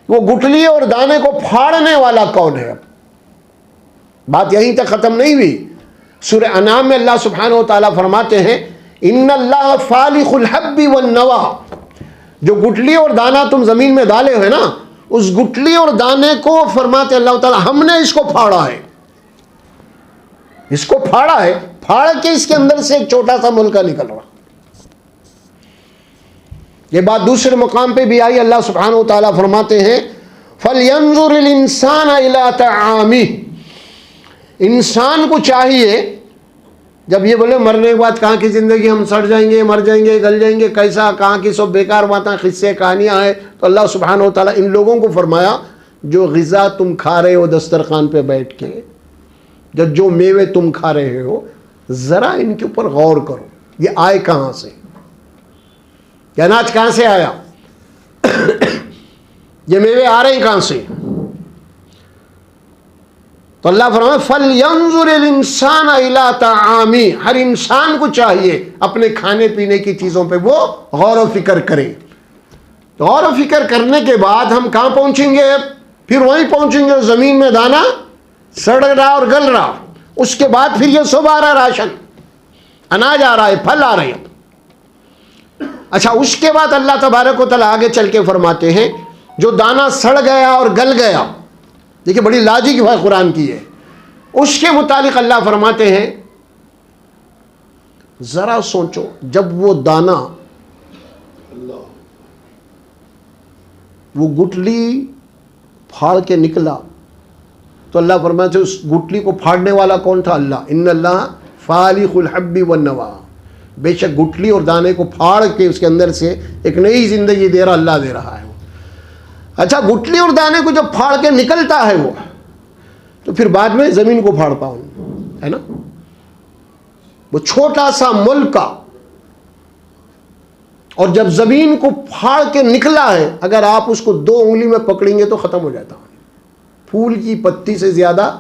وہ گٹلی اور دانے کو پھاڑنے والا کون ہے؟ بات یہیں تک ختم نہیں ہوئی. سورہ انعام میں اللہ سبحانہ و تعالیٰ فرماتے ہیں ان اللہ فالق الحب والنوى، جو گٹلی اور دانہ تم زمین میں ڈالے ہوئے نا، اس گٹلی اور دانے کو فرماتے اللہ تعالیٰ ہم نے اس کو پھاڑا ہے، اس کو پھاڑا ہے، پھاڑ کے اس کے اندر سے ایک چھوٹا سا ملکہ نکل رہا. یہ بات دوسرے مقام پہ بھی آئی. اللہ سبحانہ و تعالیٰ فرماتے ہیں فَلْيَنظُرِ الْإِنسَانَ إِلَىٰ طَعَامِهِ، انسان کو چاہیے جب یہ بولے مرنے کے بعد کہاں کی زندگی، ہم سڑ جائیں گے، مر جائیں گے، گل جائیں گے، کیسا، کہاں کی سب بیکار باتیں، قصے، کہانیاں ہیں. تو اللہ سبحانہ و تعالیٰ ان لوگوں کو فرمایا جو غذا تم کھا رہے ہو دسترخوان پہ بیٹھ کے، جو میوے تم کھا رہے ہو، ذرا ان کے اوپر غور کرو، یہ آئے کہاں سے، یہ اناج کہاں سے آیا، یہ میوے آ رہے ہیں کہاں سے. تو اللہ فرمائے فَلْيَنظُرِ الْإِنسَانَ إِلَىٰ طَعَامِهِ، ہر انسان کو چاہیے اپنے کھانے پینے کی چیزوں پہ وہ غور و فکر کرے. تو غور و فکر کرنے کے بعد ہم کہاں پہنچیں گے؟ پھر وہیں پہنچیں گے زمین میں دانا سڑ رہا اور گل رہا. اس کے بعد پھر یہ سب آ رہا راشن، اناج آ رہا ہے، پھل آ رہے ہیں. اچھا اس کے بعد اللہ تبارک و تعالیٰ آگے چل کے فرماتے ہیں جو دانا سڑ گیا اور گل گیا، دیکھیں بڑی لاجک بات قرآن کی ہے، اس کے متعلق اللہ فرماتے ہیں ذرا سوچو جب وہ دانا وہ گٹلی پھاڑ کے نکلا تو اللہ فرماتے ہیں اس گٹلی کو پھاڑنے والا کون تھا؟ اللہ. ان اللہ فالق الحب والنوا، بے شک گٹلی اور دانے کو پھاڑ کے اس کے اندر سے ایک نئی زندگی دے رہا اللہ دے رہا ہے. اچھا گٹلی اور دانے کو جب پھاڑ کے نکلتا ہے وہ، تو پھر بعد میں زمین کو پھاڑ پاؤں ہے نا. وہ چھوٹا سا ملک کا، اور جب زمین کو پھاڑ کے نکلا ہے اگر آپ اس کو 2 انگلی میں پکڑیں گے تو ختم ہو جاتا ہے. پھول کی پتی سے زیادہ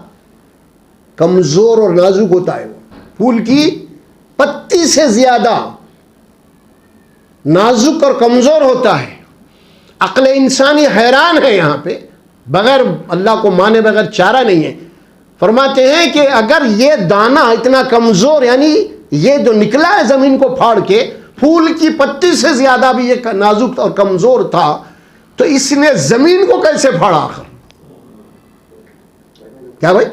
کمزور اور نازک ہوتا ہے وہ، پھول کی پتی سے زیادہ نازک اور کمزور ہوتا ہے. عقل انسانی حیران ہے یہاں پہ، بغیر اللہ کو مانے بغیر چارہ نہیں ہے. فرماتے ہیں کہ اگر یہ دانہ اتنا کمزور، یعنی یہ جو نکلا ہے زمین کو پھاڑ کے پھول کی پتی سے زیادہ بھی یہ نازک اور کمزور تھا، تو اس نے زمین کو کیسے پھاڑا آخر؟ کیا بھائی؟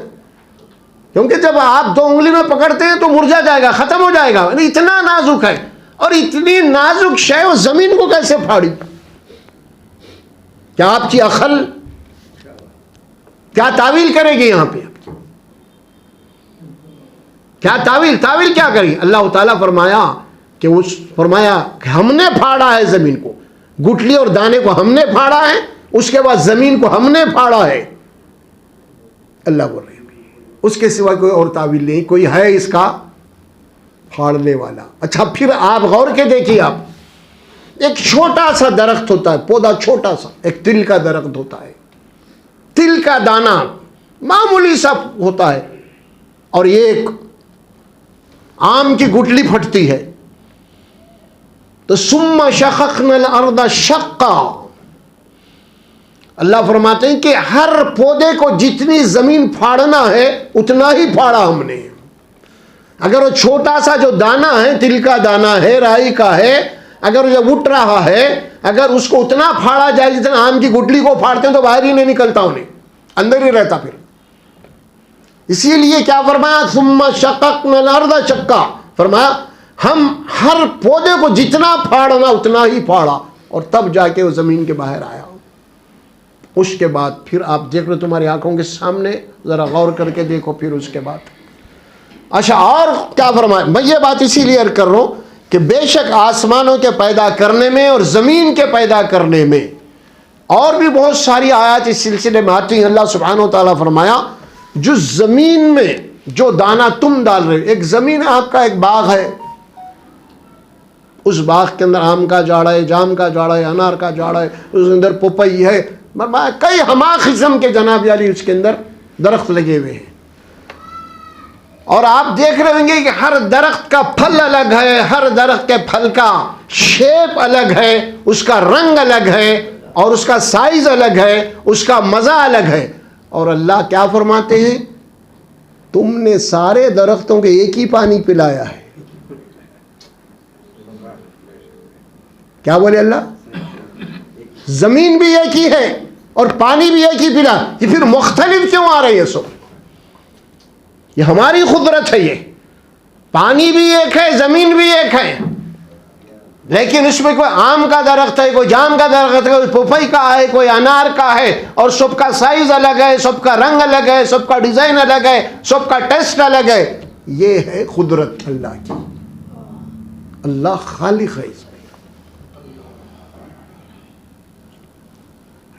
کیونکہ جب آپ 2 انگلی میں پکڑتے ہیں تو مرجھا جائے گا، ختم ہو جائے گا. اتنا نازک ہے، اور اتنی نازک شے وہ زمین کو کیسے پھاڑی؟ کیا آپ کی عقل کیا تعویل کرے گی یہاں پہ؟ کیا تعویل کیا کریں؟ اللہ تعالیٰ فرمایا کہ ہم نے پھاڑا ہے زمین کو، گٹلی اور دانے کو ہم نے پھاڑا ہے، اس کے بعد زمین کو ہم نے پھاڑا ہے. اللہ بول رہے ہیں اس کے سوا کوئی اور تعویل نہیں، کوئی ہے اس کا پھاڑنے والا. اچھا پھر آپ غور کے دیکھیے، آپ ایک چھوٹا سا درخت ہوتا ہے، پودا چھوٹا سا، ایک تل کا درخت ہوتا ہے، تل کا دانہ معمولی سا ہوتا ہے، اور یہ ایک آم کی گٹلی پھٹتی ہے تو ثم شققنا الارض شقا. اللہ فرماتے ہیں کہ ہر پودے کو جتنی زمین پھاڑنا ہے اتنا ہی پھاڑا ہم نے. اگر وہ چھوٹا سا جو دانہ ہے، تل کا دانہ ہے، رائی کا ہے، اگر جب اٹھ رہا ہے اگر اس کو اتنا پھاڑا جائے جتنا آم کی گٹلی کو پھاڑتے ہیں تو باہر ہی نہیں نکلتا، انہیں اندر ہی رہتا. پھر اسی لیے کیا فرمایا؟ ثم شققنا الارض شقا، فرمایا ہم ہر پودے کو جتنا پھاڑنا اتنا ہی پھاڑا، اور تب جا کے وہ زمین کے باہر آیا. اس کے بعد پھر آپ دیکھ رہے تمہاری آنکھوں کے سامنے، ذرا غور کر کے دیکھو. پھر اس کے بعد اچھا اور کیا فرمایا؟ میں یہ بات اسی لیے کر رہا ہوں کہ بے شک آسمانوں کے پیدا کرنے میں اور زمین کے پیدا کرنے میں اور بھی بہت ساری آیات اس سلسلے میں آتی ہیں. اللہ سبحانہ و تعالیٰ فرمایا جو زمین میں جو دانہ تم ڈال رہے، ایک زمین آپ کا ایک باغ ہے، اس باغ کے اندر آم کا جاڑا ہے، جام کا جاڑا ہے، انار کا جاڑا ہے، اس کے اندر پپئی ہے، کئی ہما قسم کے جناب یاری اس کے اندر درخت لگے ہوئے ہیں. اور آپ دیکھ رہے ہوں گے کہ ہر درخت کا پھل الگ ہے، ہر درخت کے پھل کا شیپ الگ ہے، اس کا رنگ الگ ہے، اور اس کا سائز الگ ہے، اس کا مزہ الگ ہے. اور اللہ کیا فرماتے ہیں؟ تم نے سارے درختوں کے ایک ہی پانی پلایا ہے. کیا بولے اللہ؟ زمین بھی ایک ہی ہے اور پانی بھی ایک ہی پلا، یہ پھر مختلف کیوں آ رہے ہیں؟ سب یہ ہماری قدرت ہے. یہ پانی بھی ایک ہے، زمین بھی ایک ہے، لیکن اس میں کوئی آم کا درخت ہے، کوئی جام کا درخت ہے، کوئی پپئی کا ہے، کوئی انار کا ہے، اور سب کا سائز الگ ہے، سب کا رنگ الگ ہے، سب کا ڈیزائن الگ ہے، سب کا ٹیسٹ الگ ہے. یہ ہے قدرت اللہ کی. اللہ خالق ہے. اس میں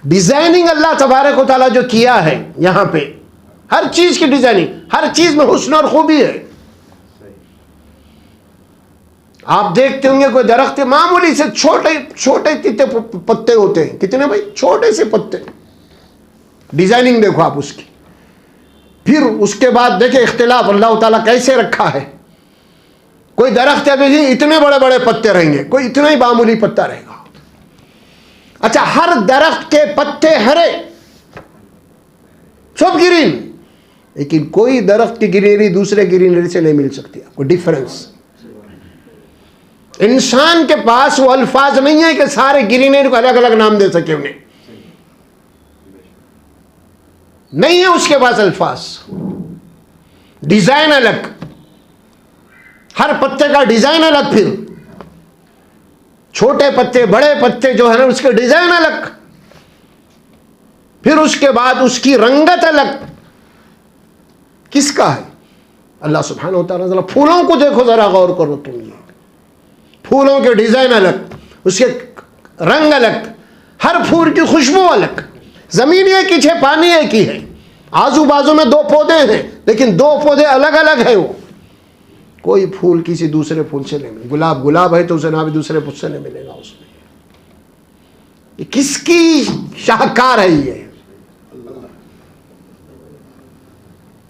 ڈیزائننگ اللہ تبارک و تعالیٰ جو کیا ہے یہاں پہ، ہر چیز کی ڈیزائننگ، ہر چیز میں حسن اور خوبی ہے. آپ دیکھتے ہوں گے کوئی درخت معمولی سے چھوٹے چھوٹے تیتے پتے ہوتے ہیں، کتنے بھائی چھوٹے سے پتے، ڈیزائننگ دیکھو آپ اس کی. پھر اس کے بعد دیکھیں اختلاف اللہ تعالیٰ کیسے رکھا ہے. کوئی درخت ہے اتنے بڑے بڑے پتے رہیں گے, کوئی اتنا ہی معمولی پتا رہے گا. اچھا, ہر درخت کے پتے ہرے, سب گرین, لیکن کوئی درخت کی گرینری دوسرے گرینری سے نہیں مل سکتی. کوئی ڈفرنس. انسان کے پاس وہ الفاظ نہیں ہے کہ سارے گرینری کو الگ الگ نام دے سکے انہیں, نہیں ہے اس کے پاس الفاظ. ڈیزائن الگ, ہر پتے کا ڈیزائن الگ, پھر چھوٹے پتے بڑے پتے جو ہے نا اس کے ڈیزائن الگ, پھر اس کے بعد اس کی رنگت الگ. کس کا ہے؟ اللہ سبحانہ و تعالیٰ. پھولوں کو دیکھو ذرا غور کرو تم, یہ پھولوں کے ڈیزائن الگ, اس کے رنگ الگ, ہر پھول کی خوشبو الگ. زمین ایک ہی ہے, پانی ایک ہی ہے, آزو بازو میں دو پودے ہیں لیکن دو پودے الگ الگ ہیں. وہ کوئی پھول کسی دوسرے پھول سے نہیں ملے. گلاب ہے تو اسے نہ بھی دوسرے پھول سے نہیں ملے گا. اس میں یہ کس کی شاہکار ہے؟ یہ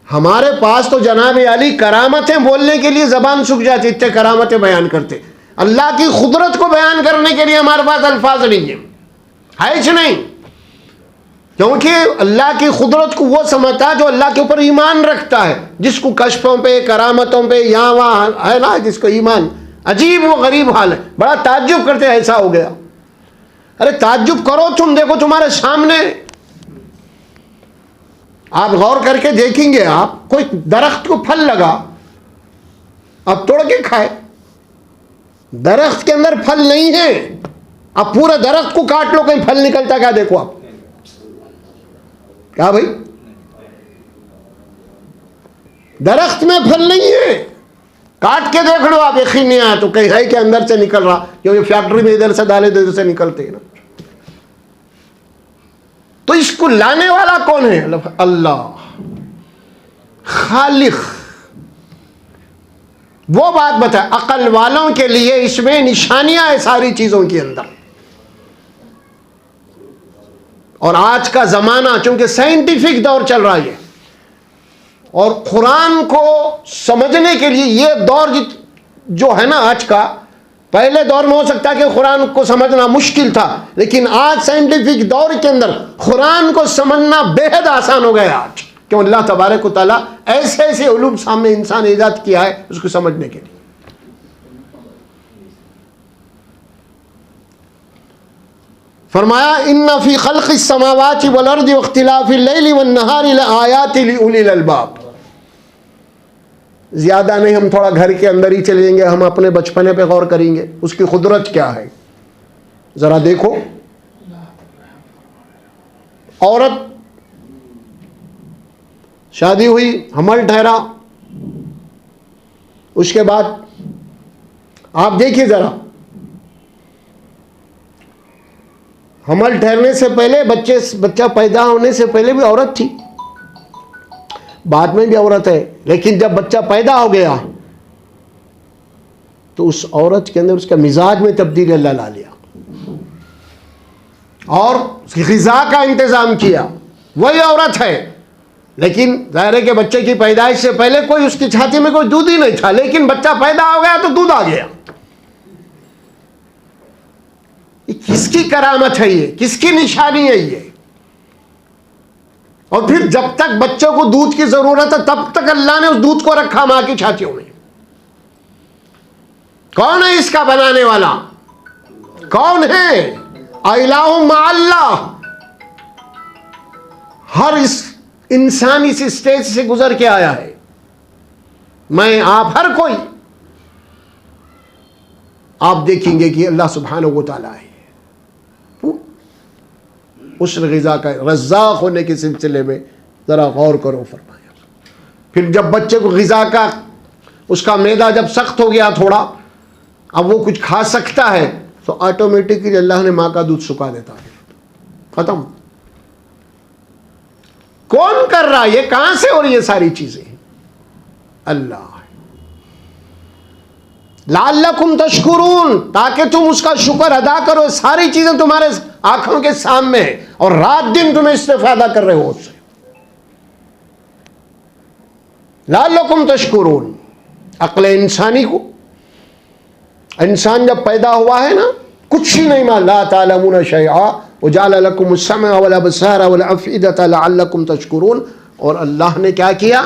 ہمارے پاس تو جناب علی کرامتیں بولنے کے لیے زبان سوکھ جاتی, اتنے کرامتیں بیان کرتے. اللہ کی قدرت کو بیان کرنے کے لیے ہمارے پاس الفاظ نہیں ہیں, ہے نہیں. کیونکہ اللہ کی قدرت کو وہ سمجھتا ہے جو اللہ کے اوپر ایمان رکھتا ہے, جس کو کشفوں پہ کرامتوں پہ یہاں وہاں ہے نا, جس کو ایمان. عجیب و غریب حال ہے, بڑا تعجب کرتے ایسا ہو گیا. ارے تعجب کرو تم, دیکھو تمہارے سامنے, آپ غور کر کے دیکھیں گے, آپ کوئی درخت کو پھل لگا, اب توڑ کے کھائے. درخت کے اندر پھل نہیں ہے, اب پورا درخت کو کاٹ لو, کہیں پھل نکلتا کیا؟ دیکھو آپ, کیا بھائی درخت میں پھل نہیں ہے, کاٹ کے دیکھ لو آپ, یقین نہیں آیا تو کہیں ہے کہ اندر سے نکل رہا, کیونکہ فیکٹری میں ادھر سے ڈالے ادھر سے نکلتے ہیں نا. تو اس کو لانے والا کون ہے؟ اللہ خالق. وہ بات بتا, عقل والوں کے لیے اس میں نشانیاں ہیں ساری چیزوں کے اندر. اور آج کا زمانہ چونکہ سائنٹیفک دور چل رہا ہے, اور قرآن کو سمجھنے کے لیے یہ دور جو ہے نا آج کا, پہلے دور میں ہو سکتا ہے کہ قرآن کو سمجھنا مشکل تھا, لیکن آج سائنٹیفک دور کے اندر قرآن کو سمجھنا بے حد آسان ہو گیا آج, کیوں اللہ تبارک و تعالیٰ ایسے ایسے علوم سامنے انسان ایجاد کیا ہے اس کو سمجھنے کے لیے. فرمایا ان فی خلق السماوات والارض واختلاف اللیل والنہار لآیات لأولی الالباب. زیادہ نہیں, ہم تھوڑا گھر کے اندر ہی چلیں گے, ہم اپنے بچپنے پہ غور کریں گے, اس کی قدرت کیا ہے. ذرا دیکھو, عورت شادی ہوئی, حمل ٹھہرا, اس کے بعد آپ دیکھیے ذرا, حمل ٹھہرنے سے پہلے بچہ پیدا ہونے سے پہلے بھی عورت تھی, بعد میں بھی عورت ہے, لیکن جب بچہ پیدا ہو گیا تو اس عورت کے اندر اس کا مزاج میں تبدیلی اللہ لا لیا, اور غذا کا انتظام کیا. وہی عورت ہے, لیکن ظاہر ہے کہ بچے کی پیدائش سے پہلے کوئی اس کی چھاتی میں کوئی دودھ ہی نہیں تھا, لیکن بچہ پیدا ہو گیا تو دودھ آ گیا. یہ کس کی کرامت ہے؟ یہ کس کی نشانی ہے یہ؟ اور پھر جب تک بچوں کو دودھ کی ضرورت ہے تب تک اللہ نے اس دودھ کو رکھا ماں کی چھاتیوں میں. کون ہے اس کا بنانے والا؟ کون ہے؟ الہ مع اللہ. ہر انسان اس اسٹیج سے گزر کے آیا ہے, میں آپ ہر کوئی. آپ دیکھیں گے کہ اللہ سبحانہ و تعالیٰ ہے اس غذا کا رزاق ہونے کے سلسلے میں ذرا غور کرو. فرمایا پھر جب بچے کو غذا کا اس کا معدہ جب سخت ہو گیا تھوڑا, اب وہ کچھ کھا سکتا ہے, تو آٹومیٹکلی اللہ نے ماں کا دودھ سکھا دیتا ہے, ختم. کون کر رہا ہے یہ؟ کہاں سے ہو رہی یہ ساری چیزیں؟ اللہ. لعلکم تشکرون, تاکہ تم اس کا شکر ادا کرو. ساری چیزیں تمہارے آنکھوں کے سامنے ہیں اور رات دن تمہیں استفادہ کر رہے ہو اس سے. لعلکم تشکرون. عقل انسانی کو، انسان جب پیدا ہوا ہے نا کچھ ہی نہیں معلوم. لا تعلمون شیئا وجعل لکم السمع والابصار والافئدۃ لعلکم تشکرون. اور اللہ نے کیا کیا؟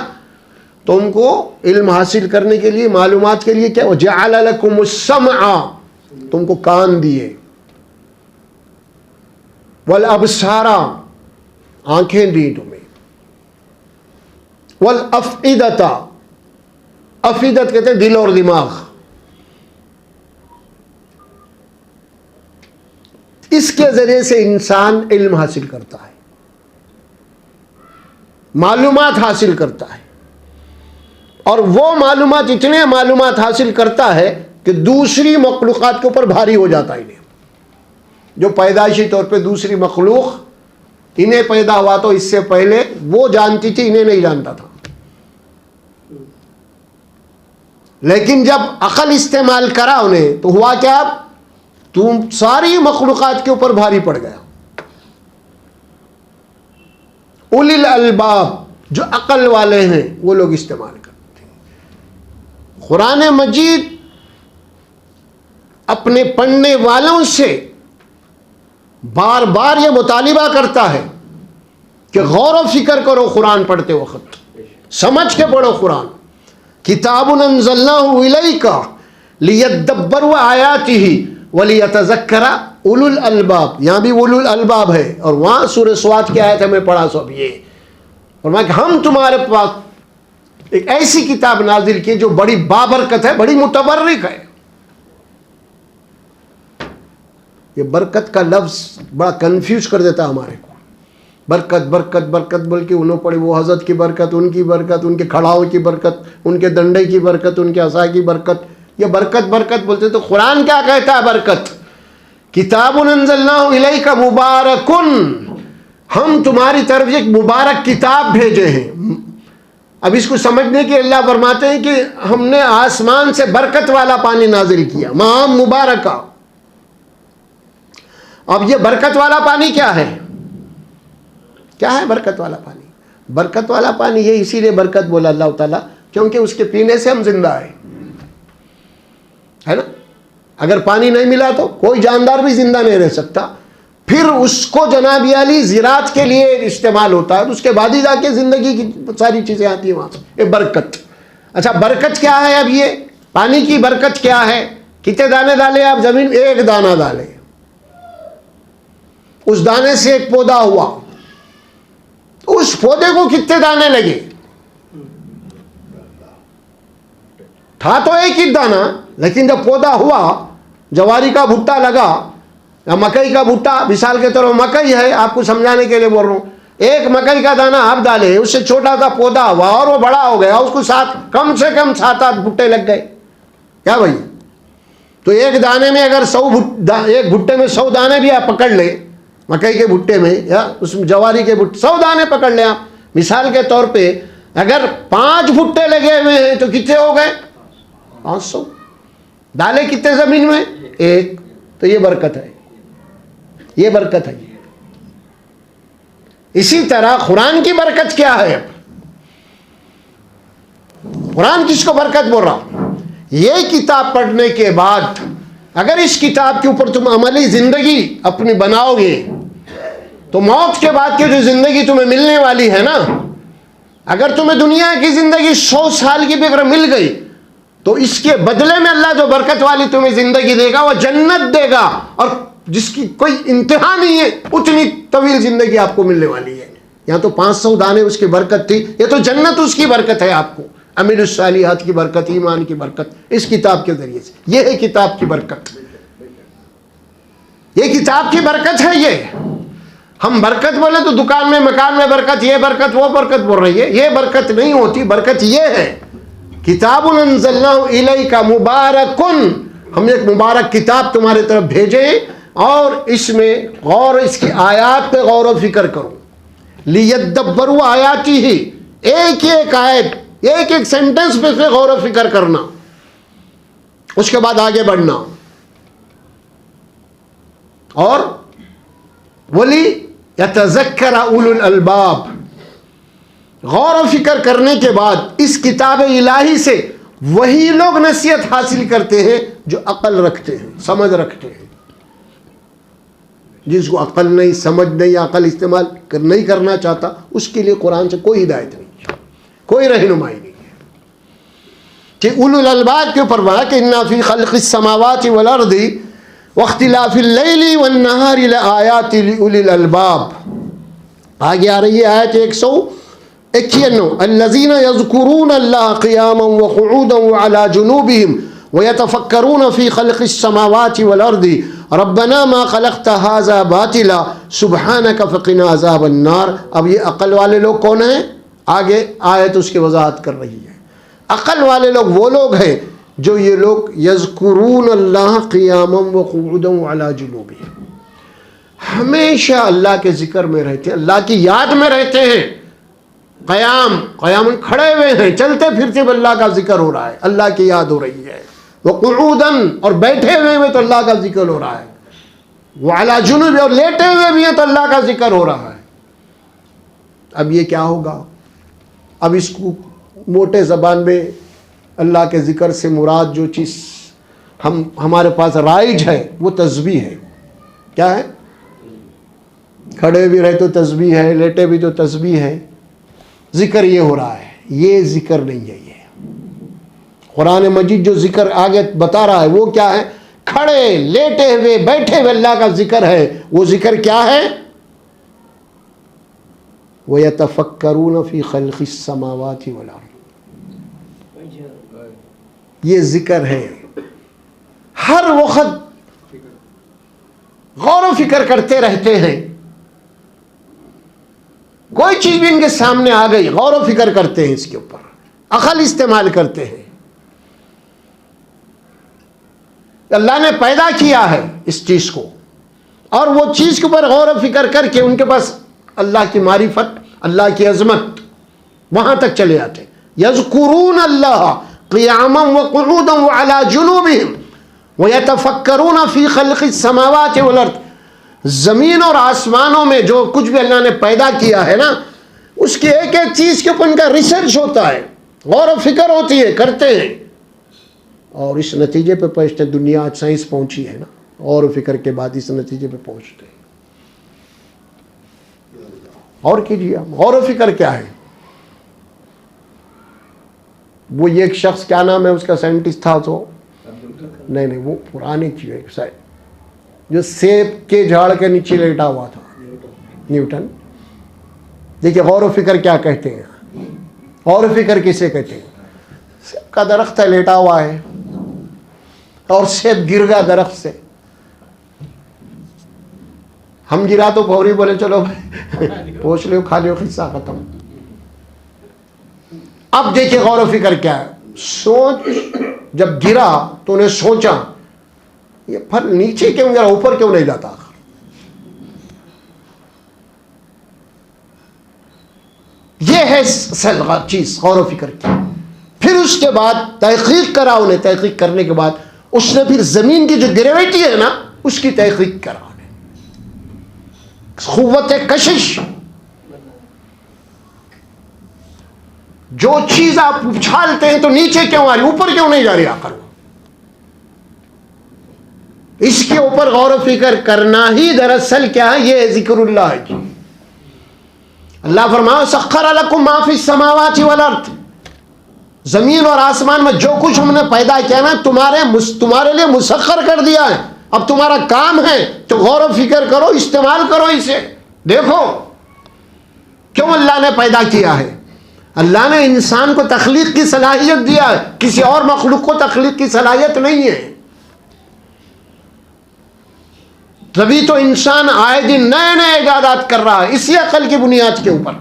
تم کو علم حاصل کرنے کے لیے، معلومات کے لیے کیا؟ وجعل لکم السمع، تم کو کان دیے، والابصار، آنکھیں دی تمہیں، والافئدۃ، افئدت کہتے ہیں دل اور دماغ. اس کے ذریعے سے انسان علم حاصل کرتا ہے، معلومات حاصل کرتا ہے، اور وہ معلومات، اتنے معلومات حاصل کرتا ہے کہ دوسری مخلوقات کے اوپر بھاری ہو جاتا ہے. انہیں جو پیدائشی طور پہ دوسری مخلوق انہیں پیدا ہوا تو اس سے پہلے وہ جانتی تھی، انہیں نہیں جانتا تھا. لیکن جب عقل استعمال کرا انہیں تو ہوا کیا؟ تم ساری مخلوقات کے اوپر بھاری پڑ گیا. اولی الالباب، جو عقل والے ہیں وہ لوگ استعمال کرتے ہیں. قرآن مجید اپنے پڑھنے والوں سے بار بار یہ مطالبہ کرتا ہے کہ غور و فکر کرو قرآن پڑھتے وقت، سمجھ کے پڑھو قرآن. کتاب انزلناہ الیک لیدبروا آیاتہ ولیتذکر اولو الالباب. یہاں بھی اولو الالباب ہے، اور وہاں سورہ سواد کی آیت ہمیں پڑھا سب یہ، اور کہ ہم تمہارے پاس ایک ایسی کتاب نازل کی جو بڑی بابرکت ہے، بڑی متبرک ہے. یہ برکت کا لفظ بڑا کنفیوز کر دیتا ہے ہمارے کو. برکت برکت برکت بول کے انہوں پڑے، وہ حضرت کی برکت، ان کی برکت، ان کے کھڑاؤ کی برکت، ان کے ڈنڈے کی برکت، ان کے عصا کی برکت. یہ برکت برکت بولتے. تو قرآن کیا کہتا ہے؟ برکت. کتاب انزلناہ الیک مبارک، ہم تمہاری طرف ایک مبارک کتاب بھیجے ہیں. اب اس کو سمجھنے کے اللہ فرماتے ہیں کہ ہم نے آسمان سے برکت والا پانی نازل کیا، ماء مبارکہ. اب یہ برکت والا پانی کیا ہے؟ کیا ہے برکت والا پانی؟ برکت والا پانی یہ اسی لیے برکت بولا اللہ تعالیٰ کیونکہ اس کے پینے سے ہم زندہ ہیں، ہے نا. اگر پانی نہیں ملا تو کوئی جاندار بھی زندہ نہیں رہ سکتا. پھر اس کو جناب علی زراعت کے لیے استعمال ہوتا ہے، اس کے بعد ہی جا کے زندگی کی ساری چیزیں آتی ہیں وہاں سے. یہ برکت. اچھا برکت کیا ہے؟ اب یہ پانی کی برکت کیا ہے؟ کتنے دانے ڈالے آپ زمین؟ ایک دانہ ڈالے، اس دانے سے ایک پودا ہوا. اس پودے کو کتنے دانے لگے؟ تھا تو ایک ہی دانہ، لیکن جب پودا ہوا، جواری کا بھٹا لگا یا مکئی کا بھٹا، مثال کے طور پر مکئی ہے، آپ کو سمجھانے کے لیے بول رہا ہوں، ایک مکئی کا دانہ آپ ڈالے، اس سے چھوٹا سا پودا ہوا اور وہ بڑا ہو گیا، اس کو کم سے کم 7-8 بھٹے لگ گئے. کیا بھائی؟ تو ایک دانے میں اگر ایک بھٹے میں 100 دانے بھی آپ پکڑ لیں، مکئی کے بھٹے میں یا اس جواری کے بھٹے 100 دانے پکڑ لیں آپ مثال کے طور پہ، اگر 5 بھٹے لگے ہوئے ہیں تو کتنے ہو گئے؟ 500. ڈالے کتنے زمین میں؟ ایک. تو یہ برکت ہے، یہ برکت ہے. اسی طرح قرآن کی برکت کیا ہے؟ قرآن کس کو برکت بول رہا؟ یہ کتاب پڑھنے کے بعد اگر اس کتاب کے اوپر تم عملی زندگی اپنی بناؤ گے تو موت کے بعد کی جو زندگی تمہیں ملنے والی ہے نا، اگر تمہیں دنیا کی زندگی 100 سال کی بھی اگر مل گئی تو اس کے بدلے میں اللہ جو برکت والی تمہیں زندگی دے گا وہ جنت دے گا، اور جس کی کوئی انتہا نہیں ہے، اتنی طویل زندگی آپ کو ملنے والی ہے. یہاں تو 500 دانے اس کی برکت تھی، یہ تو جنت اس کی برکت ہے. آپ کو عمل الصالحات کی برکت، ایمان کی برکت اس کتاب کے ذریعے سے. یہ ہے کتاب کی برکت، یہ کتاب کی برکت ہے. یہ ہم برکت بولے تو دکان میں مکان میں برکت، یہ برکت وہ برکت بول رہی ہے، یہ برکت نہیں ہوتی. برکت یہ ہے کتاب انزلناہ الیک مبارک، ہم نے ایک مبارک کتاب تمہارے طرف بھیجے اور اس میں غور، اس کی آیات پہ غور و فکر کرو. لیدبروا آیاتہ، ایک ایک آیت، ایک ایک سینٹنس پہ غور و فکر کرنا، اس کے بعد آگے بڑھنا. اور ولی یتذکر اولو الالباب، غور و فکر کرنے کے بعد اس کتاب الہی سے وہی لوگ نصیحت حاصل کرتے ہیں جو عقل رکھتے ہیں، سمجھ رکھتے ہیں۔ جس کو عقل نہیں، سمجھ نہیں، عقل استعمال نہیں کرنا چاہتا، اس کے لیے قرآن سے کوئی ہدایت نہیں ہے، کوئی رہنمائی نہیں ہے۔ کہ اولو الالباب کے اوپر وہاں کہ اِنَّ فِي خَلْقِ السَّمَاوَاتِ وَالْأَرْضِ وَاخْتِلَافِ اللَّيْلِ وَالنَّهَارِ لَآيَاتٍ لِأُولِي الْأَلْبَابِ۔ آگے آ رہی ہے آیت 191، الَّذِينَ يَذْكُرُونَ اللَّهَ قِيَامًا وَقُعُودًا وَعَلَى جُنُوبِهِمْ وَيَتَفَكَّرُونَ فِي خَلْقِ السَّمَاوَاتِ وَالْأَرْضِ رَبَّنَا مَا خَلَقْتَ هَذَا بَاطِلًا سُبْحَانَكَ فَقِنَا عَذَابَ النَّارِ۔ اب یہ عقل والے لوگ کون ہیں؟ آگے آیت اس کی وضاحت کر رہی ہے۔ عقل والے لوگ وہ لوگ ہیں جو یہ لوگ یذکرون اللہ قیاما وقعودا وعلی جنوبہم، ہمیشہ اللہ کے ذکر میں رہتے ہیں، اللہ کی یاد میں رہتے ہیں۔ قیام کھڑے ہوئے ہیں، چلتے پھرتے بھی اللہ کا ذکر ہو رہا ہے، اللہ کی یاد ہو رہی ہے۔ وقعودا، اور بیٹھے ہوئے بھی تو اللہ کا ذکر ہو رہا ہے۔ وعلی جنوب، اور لیٹے ہوئے بھی ہیں تو اللہ کا ذکر ہو رہا ہے۔ اب یہ کیا ہوگا؟ اب اس کو موٹے زبان میں اللہ کے ذکر سے مراد جو چیز ہمارے پاس رائج ہے وہ تسبیح ہے۔ کیا ہے؟ کھڑے بھی رہے تو تسبیح ہے، لیٹے بھی تو تسبیح ہے۔ ذکر یہ ہو رہا ہے، یہ ذکر نہیں ہے۔ یہ قرآن مجید جو ذکر آگے بتا رہا ہے وہ کیا ہے؟ کھڑے، لیٹے ہوئے، بیٹھے ہوئے اللہ کا ذکر ہے۔ وہ ذکر کیا ہے؟ وَيَتَفَكَّرُونَ فِي خَلْقِ السَّمَاوَاتِ وَالْأَرْضِ، یہ ذکر ہے۔ ہر وقت غور و فکر کرتے رہتے ہیں، کوئی چیز بھی ان کے سامنے آ گئی غور و فکر کرتے ہیں، اس کے اوپر عقل استعمال کرتے ہیں۔ اللہ نے پیدا کیا ہے اس چیز کو، اور وہ چیز کے اوپر غور و فکر کر کے ان کے پاس اللہ کی معرفت، اللہ کی عظمت، وہاں تک چلے آتے۔ یذکرون اللہ قیاما وقعودا وعلی جنوبہم ویتفکرون فی خلق السماوات والارض، زمین اور آسمانوں میں جو کچھ بھی اللہ نے پیدا کیا ہے نا، اس کی ایک ایک چیز کے اوپر ان کا ریسرچ ہوتا ہے، غور و فکر ہوتی ہے، کرتے ہیں، اور اس نتیجے پہ پہنچتے۔ دنیا آج سائنس پہنچی ہے نا، غور و فکر کے بعد اس نتیجے پہ پہنچتے ہیں۔ اور کیجیے، غور و فکر کیا ہے؟ وہ یہ ایک شخص، کیا نام ہے اس کا، سائنٹسٹ تھا تو نہیں وہ پرانی چیز ہے، جو سیب کے جھاڑ کے نیچے لیٹا ہوا تھا، نیوٹن۔ دیکھیے غور و فکر کیا کہتے ہیں، غور و فکر کسے کہتے ہیں؟ سیب کا درخت ہے، لیٹا ہوا ہے، اور سیب گر گیا درخت سے، ہم گرا تو فوری بولے چلو بھائی پوچھ لو، کھا لو، قصہ ختم۔ اب دیکھیے غور و فکر کیا ہے، سوچ، جب گرا تو انہیں سوچا یہ پھل نیچے کیوں گرا، اوپر کیوں نہیں جاتا؟ یہ ہے اصل چیز غور و فکر کی۔ پھر اس کے بعد تحقیق کرا انہیں، تحقیق کرنے کے بعد اس نے پھر زمین کی جو گریویٹی ہے نا اس کی تحقیق کرا، قوت کشش، جو چیز آپ اچھالتے ہیں تو نیچے کیوں آ رہی، اوپر کیوں نہیں جا رہی آخر؟ اس کے اوپر غور و فکر کرنا ہی دراصل کیا ہے، یہ ذکر اللہ ہے۔ اللہ فرمایا سخر لکم ما فی السماوات والارض، زمین اور آسمان میں جو کچھ ہم نے پیدا کیا نا تمہارے لیے مسخر کر دیا ہے۔ اب تمہارا کام ہے تو غور و فکر کرو، استعمال کرو اسے، دیکھو کیوں اللہ نے پیدا کیا ہے۔ اللہ نے انسان کو تخلیق کی صلاحیت دیا ہے، کسی اور مخلوق کو تخلیق کی صلاحیت نہیں ہے۔ تبھی تو انسان آئے دن نئے نئے ایجادات کر رہا ہے اسی عقل کی بنیاد کے اوپر۔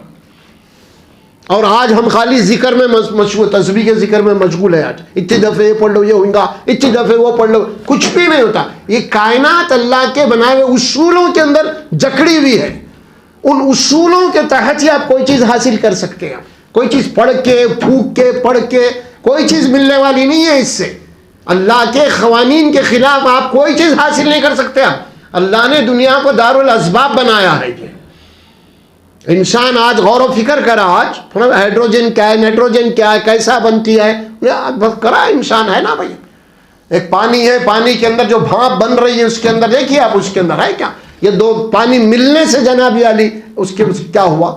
اور آج ہم خالی ذکر میں مشغول، تسبیح کے ذکر میں مشغول ہے۔ آج اتنی دفعہ یہ پڑھ لو یہ ہوگا، اتنی دفعہ وہ پڑھ لو، کچھ بھی نہیں ہوتا۔ یہ کائنات اللہ کے بنائے ہوئے اصولوں کے اندر جکڑی ہوئی ہے، ان اصولوں کے تحت ہی آپ کوئی چیز حاصل کر سکتے ہیں۔ کوئی چیز پڑھ کے، پھونک کے، پڑھ کے کوئی چیز ملنے والی نہیں ہے۔ اس سے اللہ کے قوانین کے خلاف آپ کوئی چیز حاصل نہیں کر سکتے۔ اللہ نے دنیا کو دار الاسباب بنایا ہے، انسان آج غور و فکر کرا, آج ہائیڈروجن کیا ہے, نائٹروجن کیا ہے, کیسا بنتی ہے, بس کرا انسان ہے نا بھائی. ایک پانی ہے, پانی کے اندر جو بھاپ بن رہی ہے اس کے اندر دیکھیے آپ, اس کے اندر ہے کیا, یہ دو پانی ملنے سے جناب علی اس کے کیا ہوا,